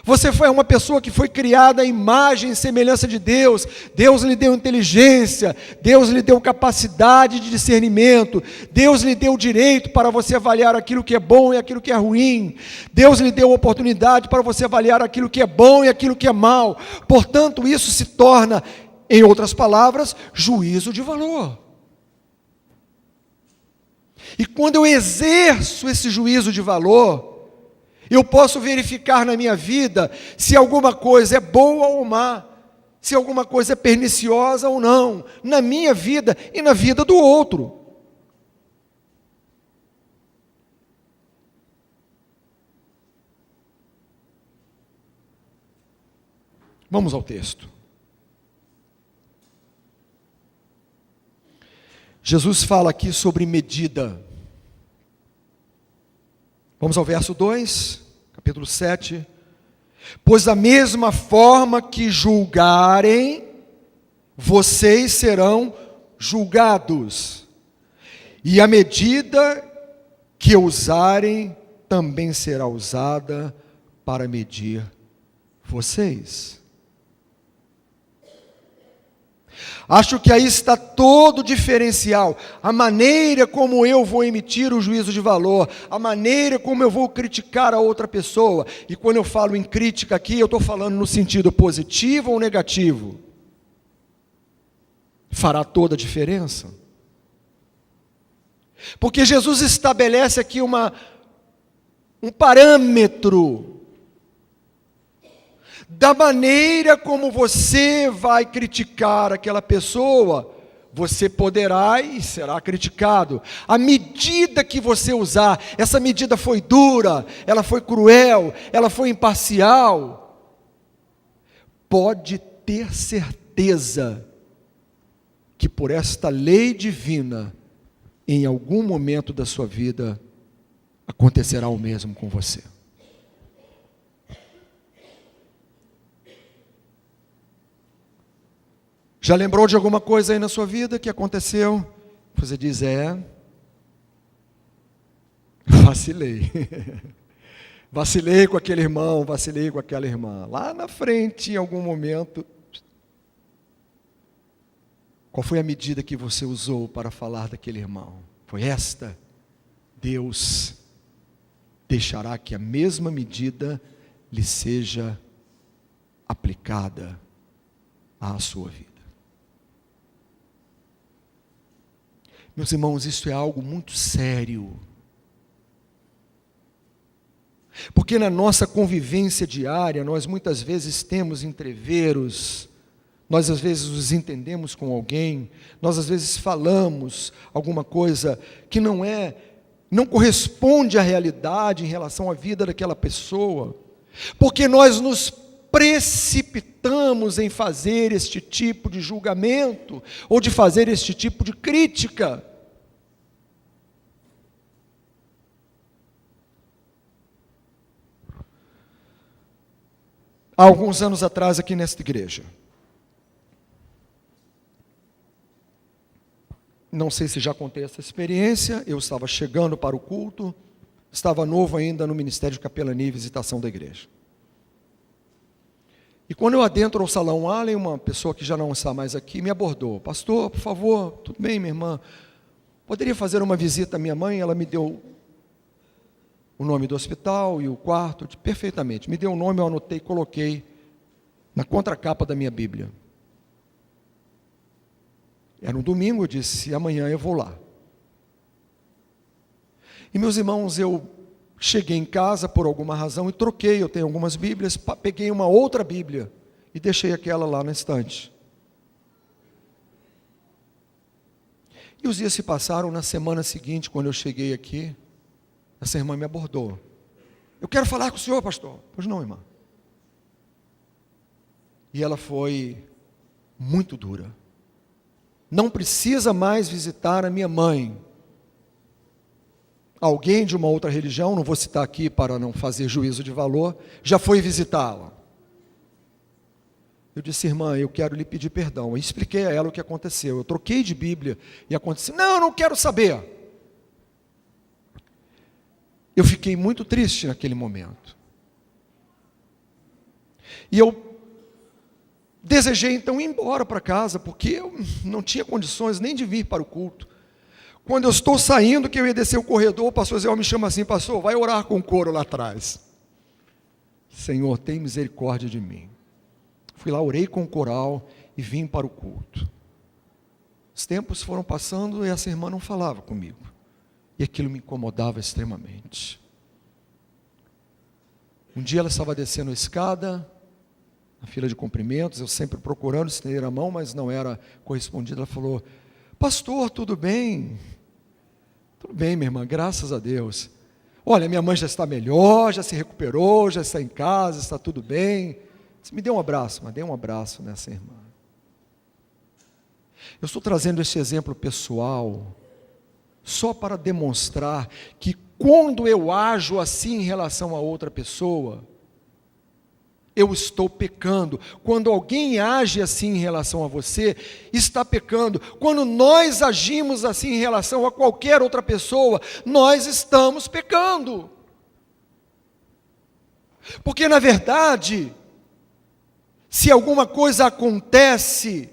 Você foi uma pessoa que foi criada à imagem e semelhança de Deus. Deus lhe deu inteligência, Deus lhe deu capacidade de discernimento, Deus lhe deu direito para você avaliar aquilo que é bom e aquilo que é ruim. Deus lhe deu oportunidade para você avaliar aquilo que é bom e aquilo que é mal. Portanto, isso se torna, em outras palavras, juízo de valor. E quando eu exerço esse juízo de valor, eu posso verificar na minha vida se alguma coisa é boa ou má, se alguma coisa é perniciosa ou não, na minha vida e na vida do outro. Vamos ao texto. Jesus fala aqui sobre medida. Vamos ao verso 2, capítulo 7. Pois da mesma forma que julgarem, vocês serão julgados, e a medida que usarem também será usada para medir vocês. Acho que aí está todo o diferencial, a maneira como eu vou emitir o juízo de valor, a maneira como eu vou criticar a outra pessoa. E quando eu falo em crítica aqui, eu estou falando no sentido positivo ou negativo. Fará toda a diferença. Porque Jesus estabelece aqui um parâmetro da maneira como você vai criticar aquela pessoa, você poderá e será criticado. A medida que você usar, essa medida foi dura, ela foi cruel, ela foi imparcial, pode ter certeza que por esta lei divina, em algum momento da sua vida, acontecerá o mesmo com você. Já lembrou de alguma coisa aí na sua vida que aconteceu? Você diz, vacilei. Vacilei com aquele irmão, vacilei com aquela irmã. Lá na frente, em algum momento. Qual foi a medida que você usou para falar daquele irmão? Foi esta? Deus deixará que a mesma medida lhe seja aplicada à sua vida. Meus irmãos, isso é algo muito sério. Porque na nossa convivência diária, nós muitas vezes temos entreveros, nós às vezes nos entendemos com alguém, nós às vezes falamos alguma coisa que não corresponde à realidade em relação à vida daquela pessoa, porque nós nos precipitamos em fazer este tipo de julgamento, ou de fazer este tipo de crítica. Há alguns anos atrás, aqui nesta igreja, não sei se já contei essa experiência, eu estava chegando para o culto, estava novo ainda no Ministério de Capelania e Visitação da igreja. E quando eu adentro ao salão Allen, uma pessoa que já não está mais aqui me abordou. Pastor, por favor, tudo bem, minha irmã? Poderia fazer uma visita à minha mãe? Ela me deu o nome do hospital e o quarto, perfeitamente. Me deu o nome, eu anotei, coloquei na contracapa da minha Bíblia. Era um domingo, eu disse, amanhã eu vou lá. E meus irmãos, eu cheguei em casa por alguma razão e troquei, eu tenho algumas Bíblias, peguei uma outra Bíblia e deixei aquela lá na estante. E os dias se passaram, na semana seguinte, quando eu cheguei aqui, essa irmã me abordou. Eu quero falar com o senhor, pastor. Pois não, irmã. E ela foi muito dura. Não precisa mais visitar a minha mãe. Alguém de uma outra religião, não vou citar aqui para não fazer juízo de valor, já foi visitá-la. Eu disse, irmã, eu quero lhe pedir perdão. Eu expliquei a ela o que aconteceu. Eu troquei de Bíblia e aconteceu. Não, eu não quero saber. Eu fiquei muito triste naquele momento. E eu desejei então ir embora para casa, porque eu não tinha condições nem de vir para o culto. Quando eu estou saindo, que eu ia descer o corredor, o pastor Zé me chama assim, pastor, vai orar com o coro lá atrás. Senhor, tem misericórdia de mim. Fui lá, orei com o coral e vim para o culto. Os tempos foram passando e essa irmã não falava comigo. E aquilo me incomodava extremamente. Um dia ela estava descendo a escada, na fila de cumprimentos, eu sempre procurando estender a mão, mas não era correspondida. Ela falou, pastor, tudo bem? Tudo bem, minha irmã, graças a Deus. Olha, minha mãe já está melhor, já se recuperou, já está em casa, está tudo bem. Me dê um abraço, mas dê um abraço nessa irmã. Eu estou trazendo esse exemplo pessoal, só para demonstrar que quando eu ajo assim em relação a outra pessoa, eu estou pecando. Quando alguém age assim em relação a você, está pecando. Quando nós agimos assim em relação a qualquer outra pessoa, nós estamos pecando. Porque na verdade, se alguma coisa acontece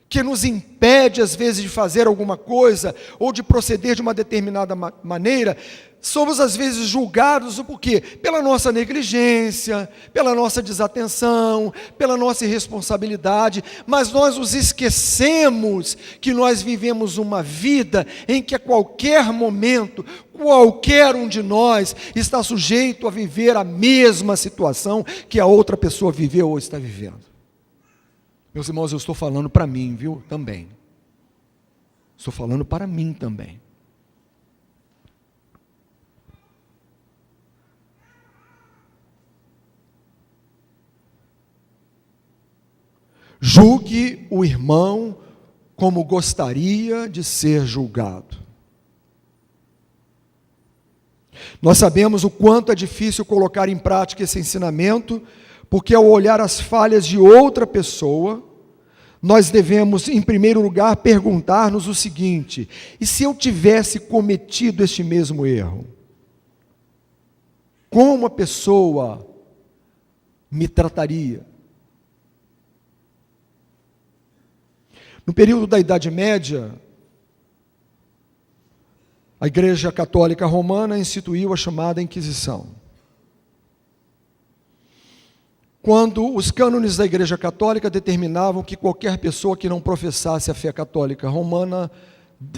que nos impede, às vezes, de fazer alguma coisa, ou de proceder de uma determinada maneira, somos, às vezes, julgados por quê? Pela nossa negligência, pela nossa desatenção, pela nossa irresponsabilidade, mas nós nos esquecemos que nós vivemos uma vida em que a qualquer momento, qualquer um de nós está sujeito a viver a mesma situação que a outra pessoa viveu ou está vivendo. Meus irmãos, eu estou falando para mim, viu? Também. Estou falando para mim também. Julgue o irmão como gostaria de ser julgado. Nós sabemos o quanto é difícil colocar em prática esse ensinamento, porque ao olhar as falhas de outra pessoa, nós devemos, em primeiro lugar, perguntar-nos o seguinte: e se eu tivesse cometido este mesmo erro? Como a pessoa me trataria? No período da Idade Média, a Igreja Católica Romana instituiu a chamada Inquisição. Quando os cânones da Igreja Católica determinavam que qualquer pessoa que não professasse a fé católica romana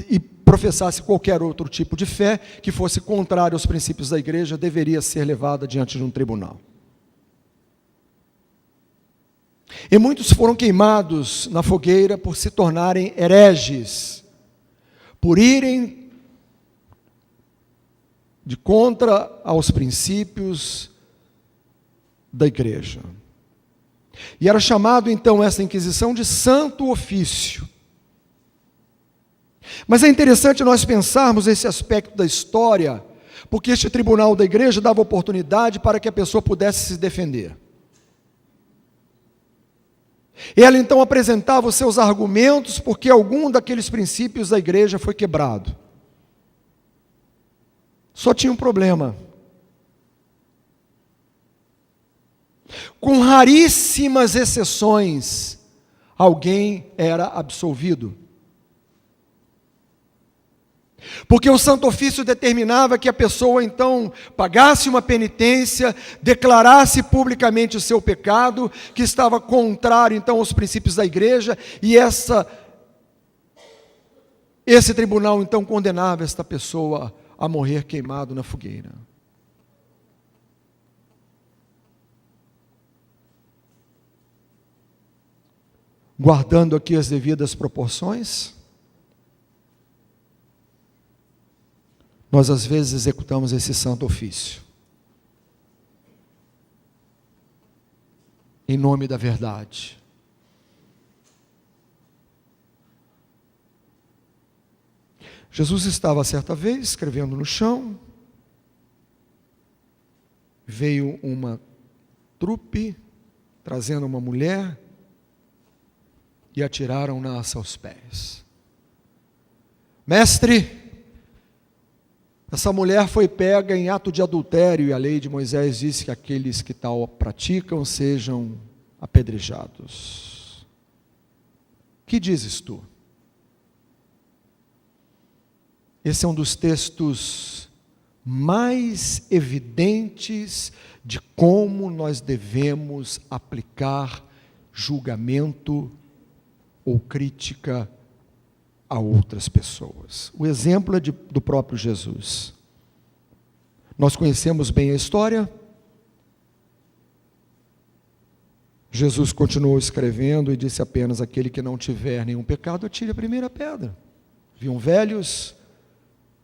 e professasse qualquer outro tipo de fé que fosse contrário aos princípios da Igreja, deveria ser levada diante de um tribunal. E muitos foram queimados na fogueira por se tornarem hereges, por irem de contra aos princípios da igreja. E era chamado então essa Inquisição de Santo Ofício. Mas é interessante nós pensarmos esse aspecto da história, porque este tribunal da igreja dava oportunidade para que a pessoa pudesse se defender. Ela então apresentava os seus argumentos porque algum daqueles princípios da igreja foi quebrado. Só tinha um problema. Com raríssimas exceções, alguém era absolvido. Porque o Santo Ofício determinava que a pessoa então pagasse uma penitência, declarasse publicamente o seu pecado, que estava contrário então aos princípios da igreja, e esse tribunal então condenava esta pessoa a morrer queimado na fogueira. Guardando aqui as devidas proporções, nós às vezes executamos esse santo ofício em nome da verdade. Jesus estava certa vez escrevendo no chão, veio uma trupe trazendo uma mulher e atiraram-na aos seus pés. Mestre, essa mulher foi pega em ato de adultério e a lei de Moisés diz que aqueles que tal praticam sejam apedrejados. Que dizes tu? Esse é um dos textos mais evidentes de como nós devemos aplicar julgamento ou crítica a outras pessoas. O exemplo é do próprio Jesus. Nós conhecemos bem a história. Jesus continuou escrevendo e disse apenas: aquele que não tiver nenhum pecado, atire a primeira pedra. Viam velhos,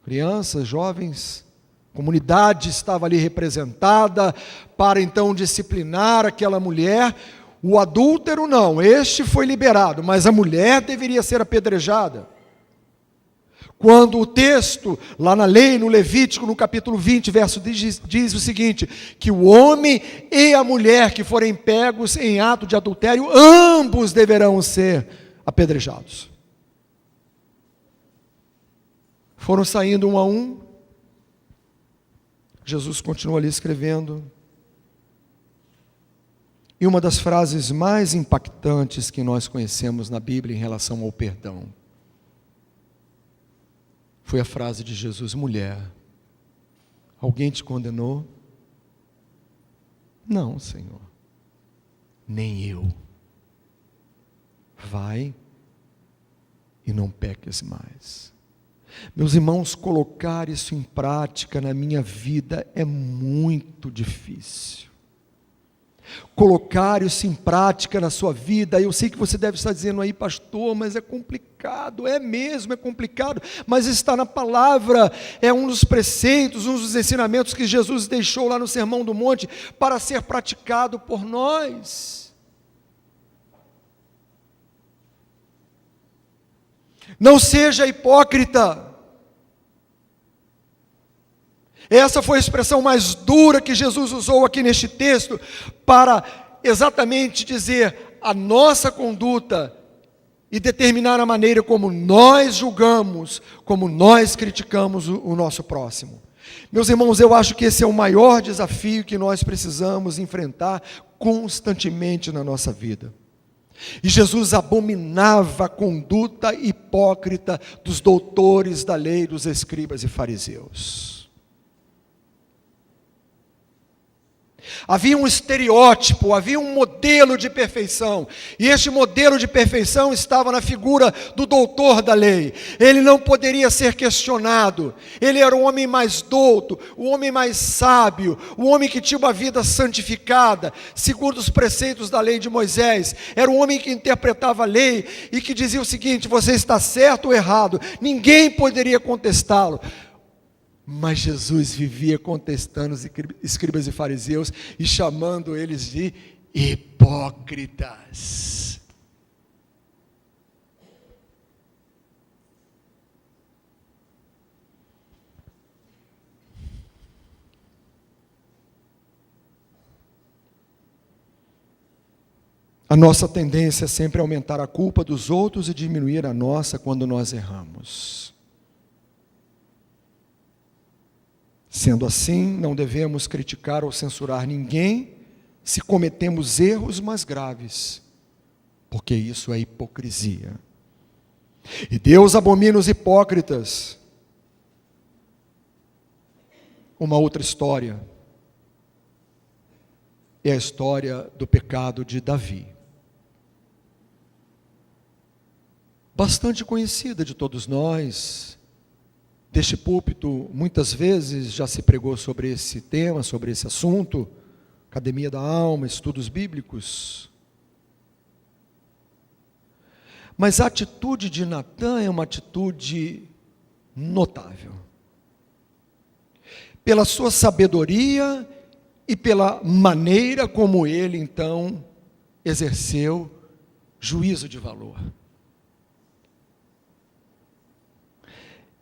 crianças, jovens, comunidade estava ali representada para então disciplinar aquela mulher. O adúltero não, este foi liberado, mas a mulher deveria ser apedrejada. Quando o texto, lá na lei, no Levítico, no capítulo 20, verso diz o seguinte, que o homem e a mulher que forem pegos em ato de adultério, ambos deverão ser apedrejados. Foram saindo um a um, Jesus continua ali escrevendo. E uma das frases mais impactantes que nós conhecemos na Bíblia em relação ao perdão foi a frase de Jesus: mulher, alguém te condenou? Não, Senhor, nem eu. Vai e não peques mais. Meus irmãos, colocar isso em prática na minha vida é muito difícil. Colocar isso em prática na sua vida, eu sei que você deve estar dizendo aí, pastor, mas é complicado. É mesmo, é complicado, mas está na palavra, é um dos preceitos, um dos ensinamentos que Jesus deixou lá no Sermão do Monte para ser praticado por nós. Não seja hipócrita. Essa foi a expressão mais dura que Jesus usou aqui neste texto, para exatamente dizer a nossa conduta e determinar a maneira como nós julgamos, como nós criticamos o nosso próximo. Meus irmãos, eu acho que esse é o maior desafio que nós precisamos enfrentar constantemente na nossa vida. E Jesus abominava a conduta hipócrita dos doutores da lei, dos escribas e fariseus. Havia um estereótipo, havia um modelo de perfeição, e este modelo de perfeição estava na figura do doutor da lei. Ele não poderia ser questionado, ele era o homem mais douto, o homem mais sábio, o homem que tinha uma vida santificada, segundo os preceitos da lei de Moisés. Era o homem que interpretava a lei e que dizia o seguinte: você está certo ou errado, ninguém poderia contestá-lo. Mas Jesus vivia contestando os escribas e fariseus e chamando eles de hipócritas. A nossa tendência é sempre aumentar a culpa dos outros e diminuir a nossa quando nós erramos. Sendo assim, não devemos criticar ou censurar ninguém se cometemos erros mais graves, porque isso é hipocrisia. E Deus abomina os hipócritas. Uma outra história é a história do pecado de Davi. Bastante conhecida de todos nós. Deste púlpito, muitas vezes já se pregou sobre esse tema, sobre esse assunto, Academia da Alma, estudos bíblicos. Mas a atitude de Natã é uma atitude notável. Pela sua sabedoria e pela maneira como ele, então, exerceu juízo de valor.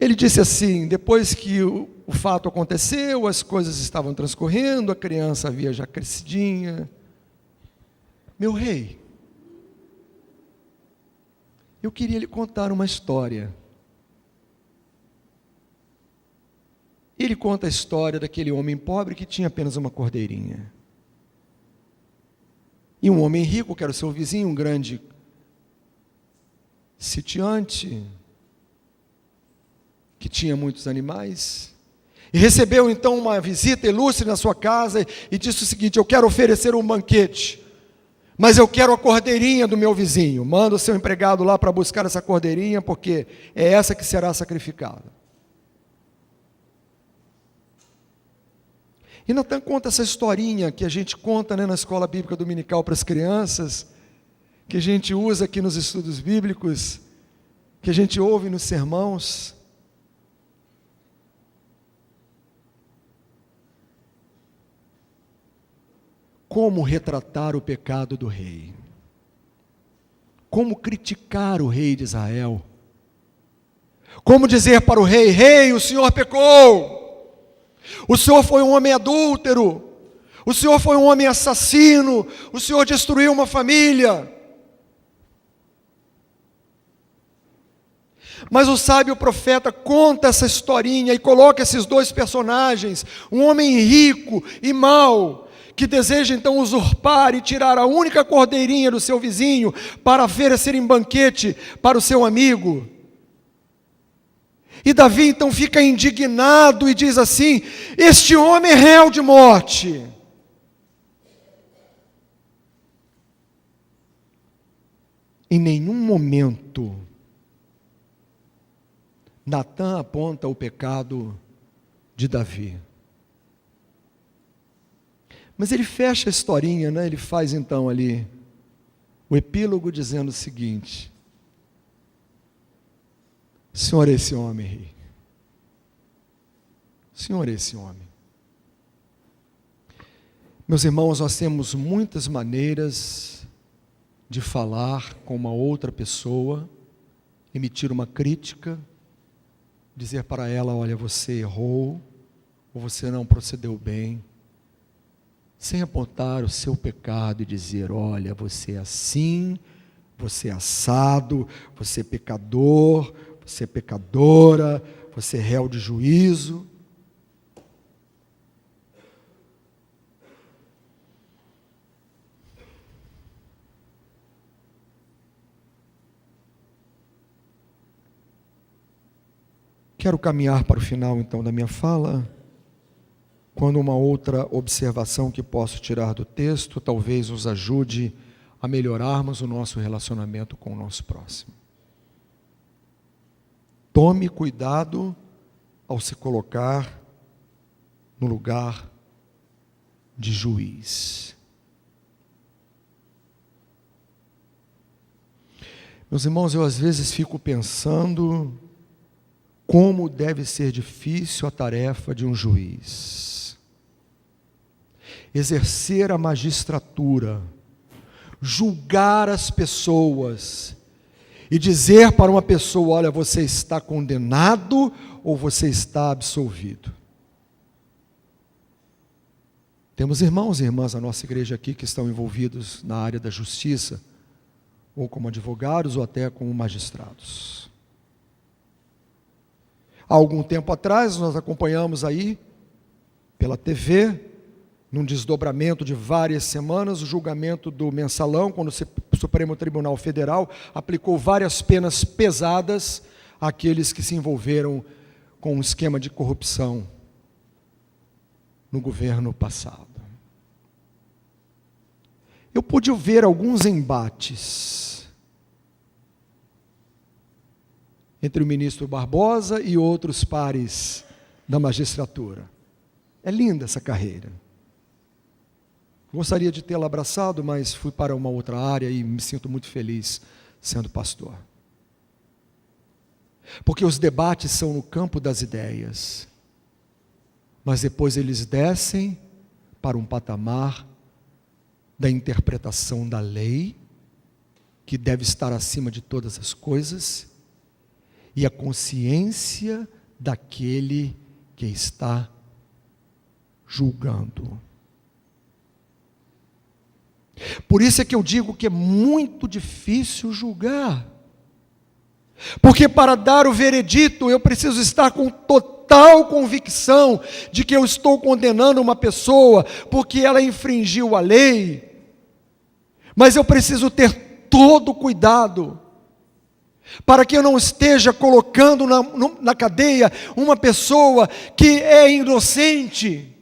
Ele disse assim, depois que o fato aconteceu, as coisas estavam transcorrendo, a criança havia já crescidinha. Meu rei, eu queria lhe contar uma história. Ele conta a história daquele homem pobre que tinha apenas uma cordeirinha. E um homem rico, que era o seu vizinho, um grande sitiante, que tinha muitos animais, e recebeu então uma visita ilustre na sua casa, e disse o seguinte: eu quero oferecer um banquete, mas eu quero a cordeirinha do meu vizinho. Manda o seu empregado lá para buscar essa cordeirinha, porque é essa que será sacrificada. E Natã conta essa historinha que a gente conta, na escola bíblica dominical para as crianças, que a gente usa aqui nos estudos bíblicos, que a gente ouve nos sermãos. Como retratar o pecado do rei? Como criticar o rei de Israel? Como dizer para o rei: rei, o senhor pecou, o senhor foi um homem adúltero, o senhor foi um homem assassino, o senhor destruiu uma família. Mas o sábio profeta conta essa historinha e coloca esses dois personagens, um homem rico e mau, que deseja então usurpar e tirar a única cordeirinha do seu vizinho para oferecer em banquete para o seu amigo. E Davi então fica indignado e diz assim: este homem é réu de morte. Em nenhum momento Natã aponta o pecado de Davi. Mas ele fecha a historinha, né? Ele faz então ali o epílogo dizendo o seguinte: Senhor, esse homem, rei. Senhor, esse homem. Meus irmãos, nós temos muitas maneiras de falar com uma outra pessoa, emitir uma crítica, dizer para ela: olha, você errou, ou você não procedeu bem, sem apontar o seu pecado e dizer: olha, você é assim, você é assado, você é pecador, você é pecadora, você é réu de juízo. Quero caminhar para o final então da minha fala, quando uma outra observação que posso tirar do texto talvez nos ajude a melhorarmos o nosso relacionamento com o nosso próximo. Tome cuidado ao se colocar no lugar de juiz. Meus irmãos, eu às vezes fico pensando como deve ser difícil a tarefa de um juiz. Exercer a magistratura, julgar as pessoas e dizer para uma pessoa: olha, você está condenado ou você está absolvido. Temos irmãos e irmãs na nossa igreja aqui que estão envolvidos na área da justiça, ou como advogados ou até como magistrados. Há algum tempo atrás, nós acompanhamos aí, pela TV, num desdobramento de várias semanas, o julgamento do Mensalão, quando o Supremo Tribunal Federal aplicou várias penas pesadas àqueles que se envolveram com um esquema de corrupção no governo passado. Eu pude ver alguns embates entre o ministro Barbosa e outros pares da magistratura. É linda essa carreira. Gostaria de tê-la abraçado, mas fui para uma outra área e me sinto muito feliz sendo pastor. Porque os debates são no campo das ideias, mas depois eles descem para um patamar da interpretação da lei, que deve estar acima de todas as coisas, e a consciência daquele que está julgando. Por isso é que eu digo que é muito difícil julgar. Porque para dar o veredito eu preciso estar com total convicção de que eu estou condenando uma pessoa porque ela infringiu a lei. Mas eu preciso ter todo o cuidado para que eu não esteja colocando na cadeia uma pessoa que é inocente.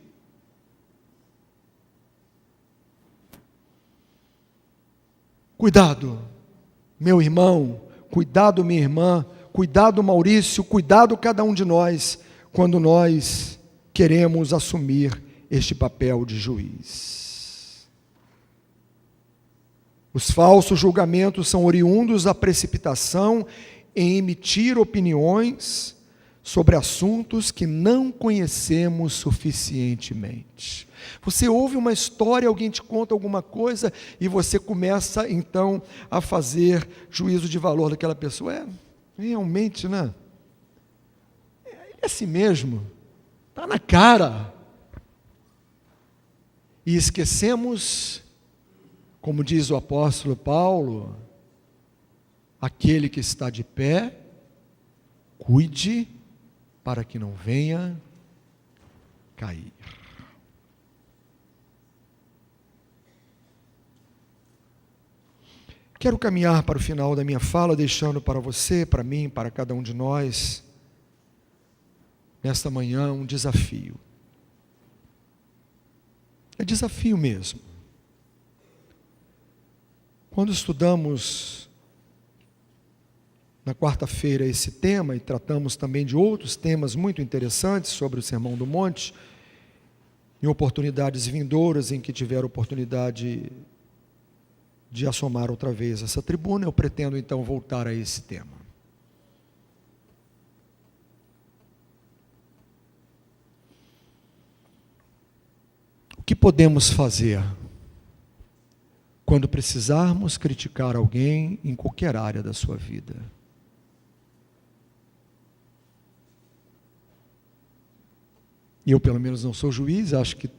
Cuidado, meu irmão, cuidado, minha irmã, cuidado, Maurício, cuidado cada um de nós, quando nós queremos assumir este papel de juiz. Os falsos julgamentos são oriundos da precipitação em emitir opiniões sobre assuntos que não conhecemos suficientemente. Você ouve uma história, alguém te conta alguma coisa e você começa então a fazer juízo de valor daquela pessoa. Realmente, né? Ele é assim mesmo, está na cara. E esquecemos, como diz o apóstolo Paulo, aquele que está de pé, cuide para que não venha cair. Quero caminhar para o final da minha fala, deixando para você, para mim, para cada um de nós, nesta manhã, um desafio. É desafio mesmo. Quando estudamos na quarta-feira esse tema, e tratamos também de outros temas muito interessantes sobre o Sermão do Monte, em oportunidades vindouras em que tiver oportunidade de assomar outra vez essa tribuna, eu pretendo então voltar a esse tema. O que podemos fazer quando precisarmos criticar alguém em qualquer área da sua vida? E eu, pelo menos, não sou juiz, acho que,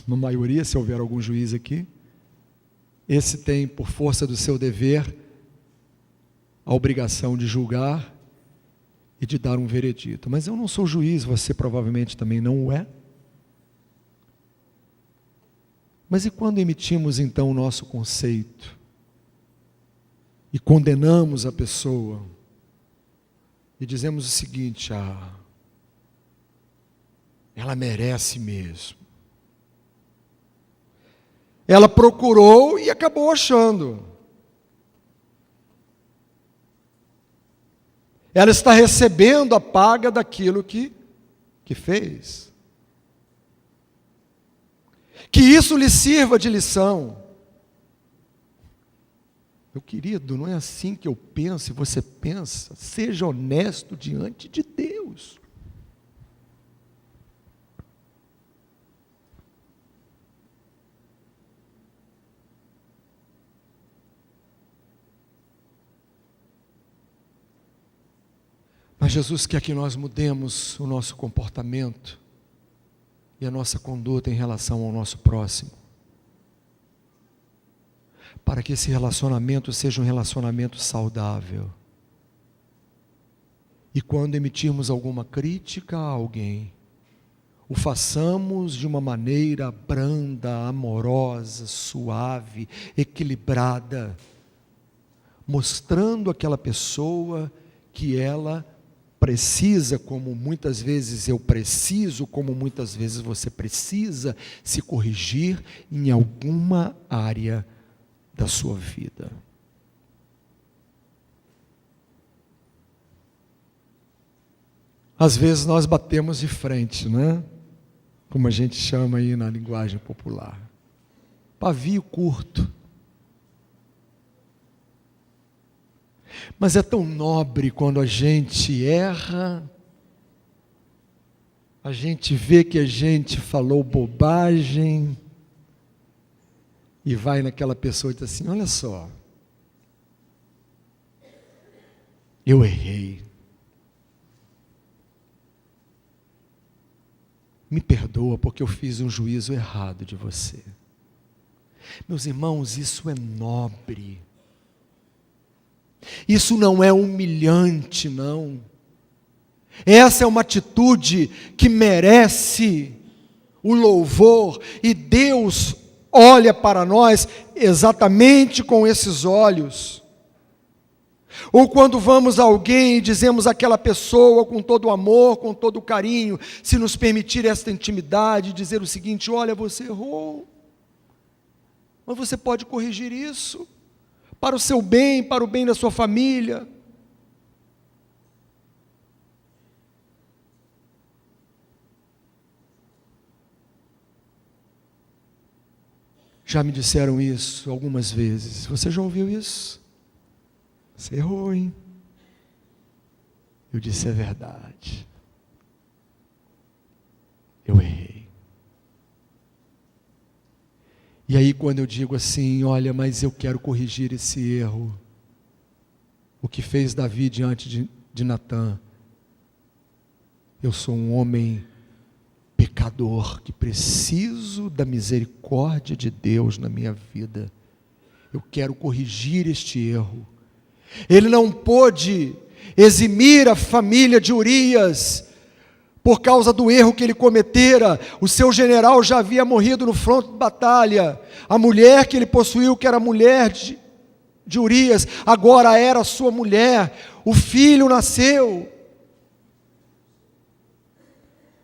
na maioria, se houver algum juiz aqui, esse tem, por força do seu dever, a obrigação de julgar e de dar um veredito. Mas eu não sou juiz, você provavelmente também não o é. Mas e quando emitimos, então, o nosso conceito e condenamos a pessoa e dizemos o seguinte: ela merece mesmo. Ela procurou e acabou achando. Ela está recebendo a paga daquilo que fez. Que isso lhe sirva de lição. Meu querido, não é assim que eu penso e você pensa. Seja honesto diante de Deus. Mas Jesus quer que nós mudemos o nosso comportamento e a nossa conduta em relação ao nosso próximo, para que esse relacionamento seja um relacionamento saudável. E quando emitirmos alguma crítica a alguém, o façamos de uma maneira branda, amorosa, suave, equilibrada, mostrando àquela pessoa que ela precisa, como muitas vezes eu preciso, como muitas vezes você precisa, se corrigir em alguma área da sua vida. Às vezes nós batemos de frente, né? Como a gente chama aí na linguagem popular. Pavio curto. Mas é tão nobre quando a gente erra, a gente vê que a gente falou bobagem, e vai naquela pessoa e diz assim: olha só, eu errei. Me perdoa porque eu fiz um juízo errado de você. Meus irmãos, isso é nobre. Isso não é humilhante, não. Essa é uma atitude que merece o louvor, e Deus olha para nós exatamente com esses olhos. Ou quando vamos a alguém e dizemos àquela pessoa com todo o amor, com todo o carinho, se nos permitir esta intimidade, dizer o seguinte: olha, você errou, mas você pode corrigir isso, para o seu bem, para o bem da sua família. Já me disseram isso algumas vezes. Você já ouviu isso? Você errou, hein? Eu disse: é verdade. Eu errei. E aí quando eu digo assim: olha, mas eu quero corrigir esse erro, o que fez Davi diante de Natã, eu sou um homem pecador, que preciso da misericórdia de Deus na minha vida, eu quero corrigir este erro. Ele não pôde eximir a família de Urias, por causa do erro que ele cometera. O seu general já havia morrido no fronte de batalha, a mulher que ele possuiu, que era mulher de Urias agora era sua mulher, o filho nasceu.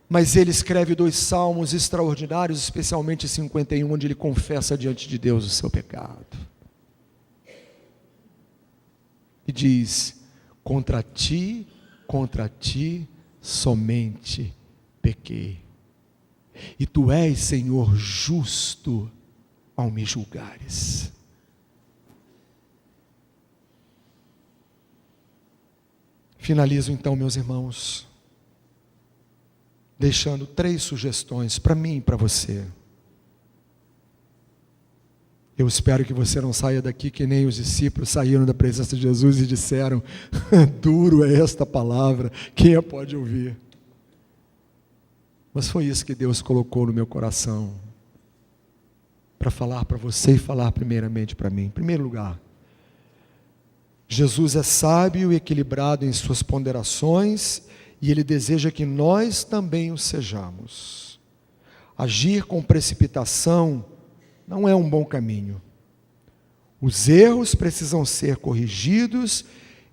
Mas ele escreve 2 salmos extraordinários, especialmente 51, onde ele confessa diante de Deus o seu pecado. E diz: contra ti somente pequei. E tu és, Senhor, justo ao me julgares. Finalizo então, meus irmãos, deixando 3 sugestões para mim e para você. Eu espero que você não saia daqui que nem os discípulos saíram da presença de Jesus e disseram: duro é esta palavra, quem a pode ouvir? Mas foi isso que Deus colocou no meu coração, para falar para você e falar primeiramente para mim. Em primeiro lugar, Jesus é sábio e equilibrado em suas ponderações, e Ele deseja que nós também o sejamos. Agir com precipitação não é um bom caminho. Os erros precisam ser corrigidos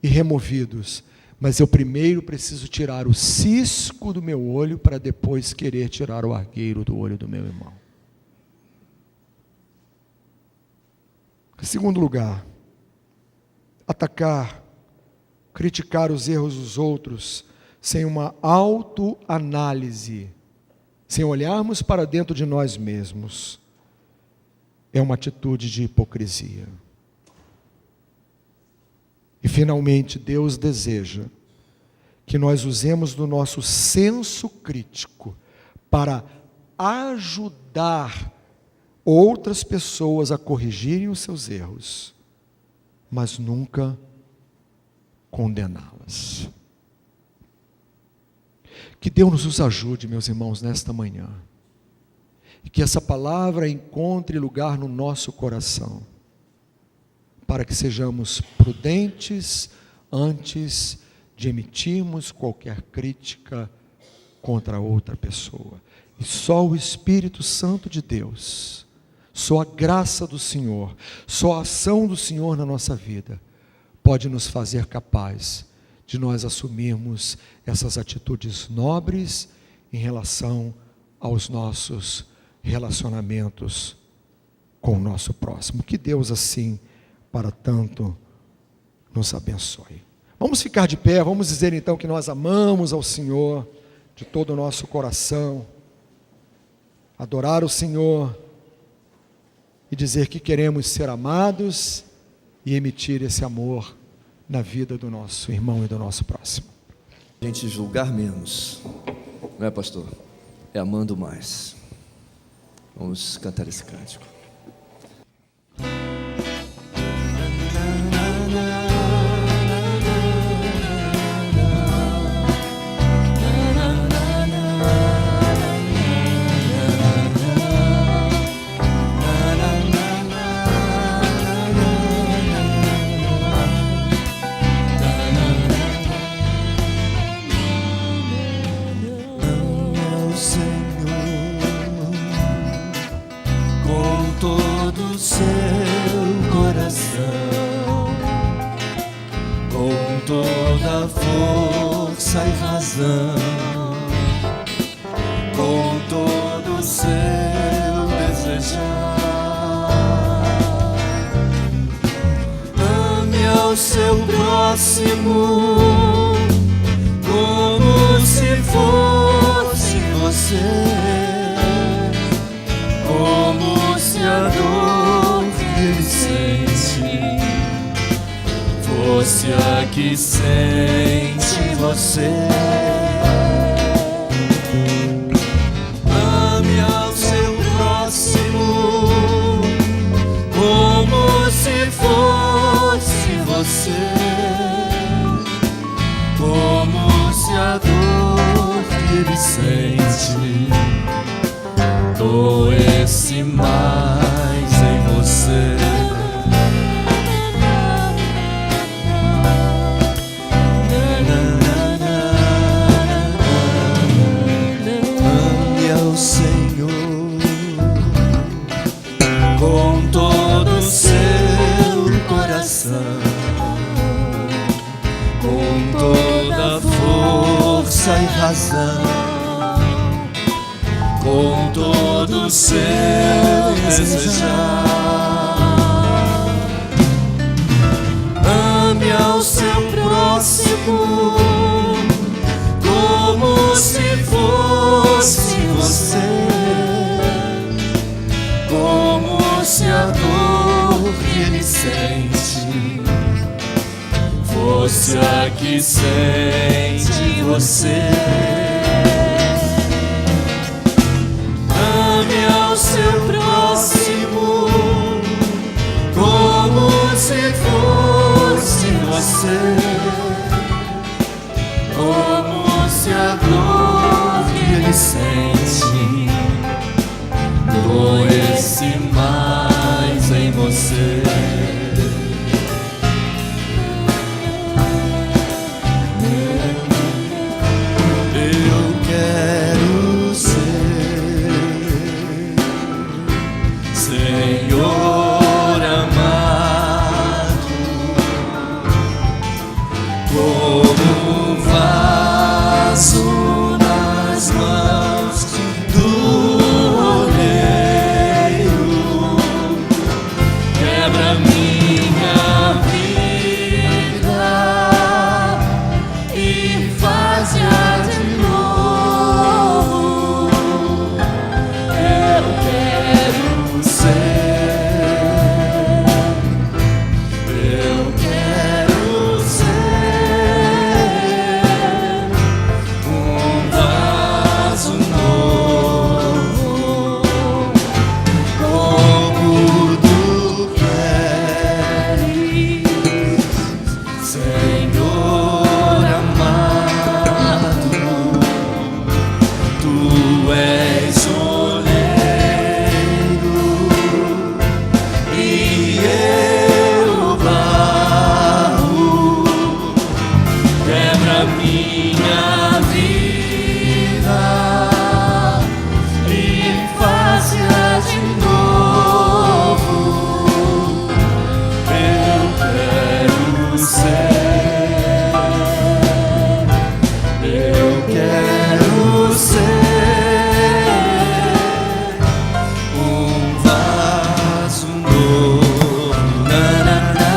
e removidos, mas eu primeiro preciso tirar o cisco do meu olho para depois querer tirar o argueiro do olho do meu irmão. Em segundo lugar, atacar, criticar os erros dos outros sem uma autoanálise, sem olharmos para dentro de nós mesmos, é uma atitude de hipocrisia. E finalmente, Deus deseja que nós usemos do nosso senso crítico para ajudar outras pessoas a corrigirem os seus erros, mas nunca condená-las. Que Deus nos ajude, meus irmãos, nesta manhã, e que essa palavra encontre lugar no nosso coração, para que sejamos prudentes antes de emitirmos qualquer crítica contra outra pessoa. E só o Espírito Santo de Deus, só a graça do Senhor, só a ação do Senhor na nossa vida, pode nos fazer capaz de nós assumirmos essas atitudes nobres em relação aos nossos relacionamentos com o nosso próximo. Que Deus assim, para tanto, nos abençoe. Vamos ficar de pé, vamos dizer então que nós amamos ao Senhor de todo o nosso coração, adorar o Senhor e dizer que queremos ser amados e emitir esse amor na vida do nosso irmão e do nosso próximo. A gente julgar menos, não é, pastor? É amando mais. Vamos cantar esse cântico. Toda força e razão, com todo o seu desejar. Ame ao seu próximo como se fosse você, como se a dor que ele sente fosse a que sente você. Ame ao seu próximo como se fosse você, como se a dor que ele sente doesse mais em você. razão, com todo o seu desejar. Ame ao seu próximo como se fosse você, como se a dor que ele sente fosse a que sente você. Ame ao seu próximo como se fosse você, como se a dor que ele sente doesse mais em você. Eu quero ser Senhor amado, como um vaso nas mãos do oleiro. Quebra minha vida e faz-a de novo. Eu quero ser, eu quero ser um vaso novo, como tu queres, Senhor amado. Tu és oleiro e eu barro. Quebra minha vida e faz-a de novo. Eu quero ser, eu quero ser um vaso novo. Na, na, na,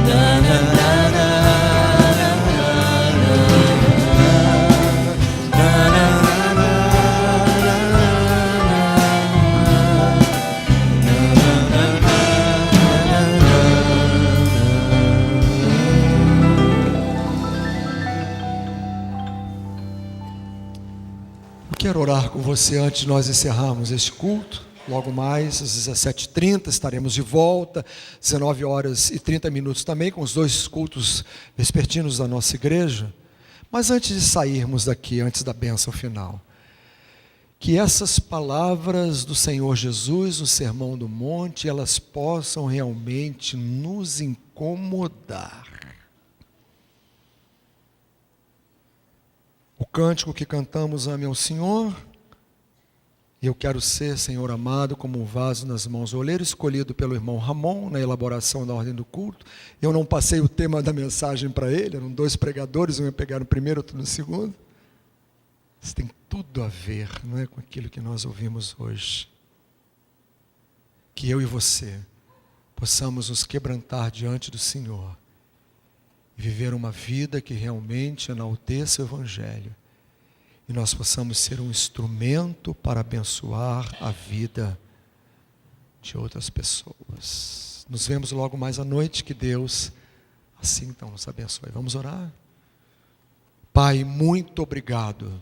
na, na, na, Quero orar com você antes de nós encerrarmos este culto. Logo mais, às 17h30, estaremos de volta, 19h30 também, com os 2 cultos vespertinos da nossa igreja. Mas antes de sairmos daqui, antes da bênção final, que essas palavras do Senhor Jesus no Sermão do Monte, elas possam realmente nos incomodar. O cântico que cantamos, ame ao Senhor, e eu quero ser, Senhor amado, como um vaso nas mãos do oleiro, escolhido pelo irmão Ramon, na elaboração da ordem do culto. Eu não passei o tema da mensagem para ele, eram 2 pregadores, um ia pegar no primeiro, outro no segundo. Isso tem tudo a ver, não é, com aquilo que nós ouvimos hoje. Que eu e você possamos nos quebrantar diante do Senhor e viver uma vida que realmente enalteça o Evangelho, e nós possamos ser um instrumento para abençoar a vida de outras pessoas. Nos vemos logo mais à noite, que Deus assim então nos abençoe. Vamos orar? Pai, muito obrigado,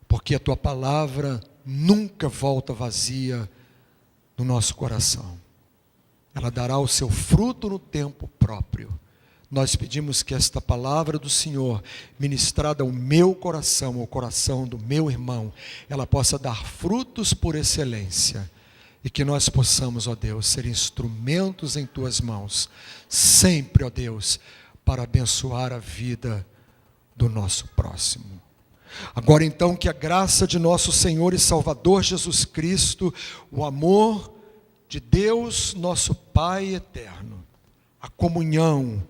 porque a Tua palavra nunca volta vazia no nosso coração. Ela dará o seu fruto no tempo próprio. Nós pedimos que esta palavra do Senhor, ministrada ao meu coração, ao coração do meu irmão, ela possa dar frutos por excelência, e que nós possamos, ó Deus, ser instrumentos em Tuas mãos, sempre, ó Deus, para abençoar a vida do nosso próximo. Agora então, que a graça de nosso Senhor e Salvador Jesus Cristo, o amor de Deus, nosso Pai eterno, a comunhão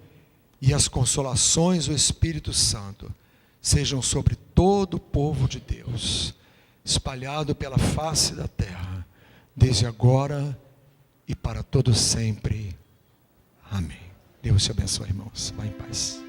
e as consolações do Espírito Santo sejam sobre todo o povo de Deus, espalhado pela face da terra, desde agora e para todo sempre. Amém. Deus te abençoe, irmãos. Vá em paz.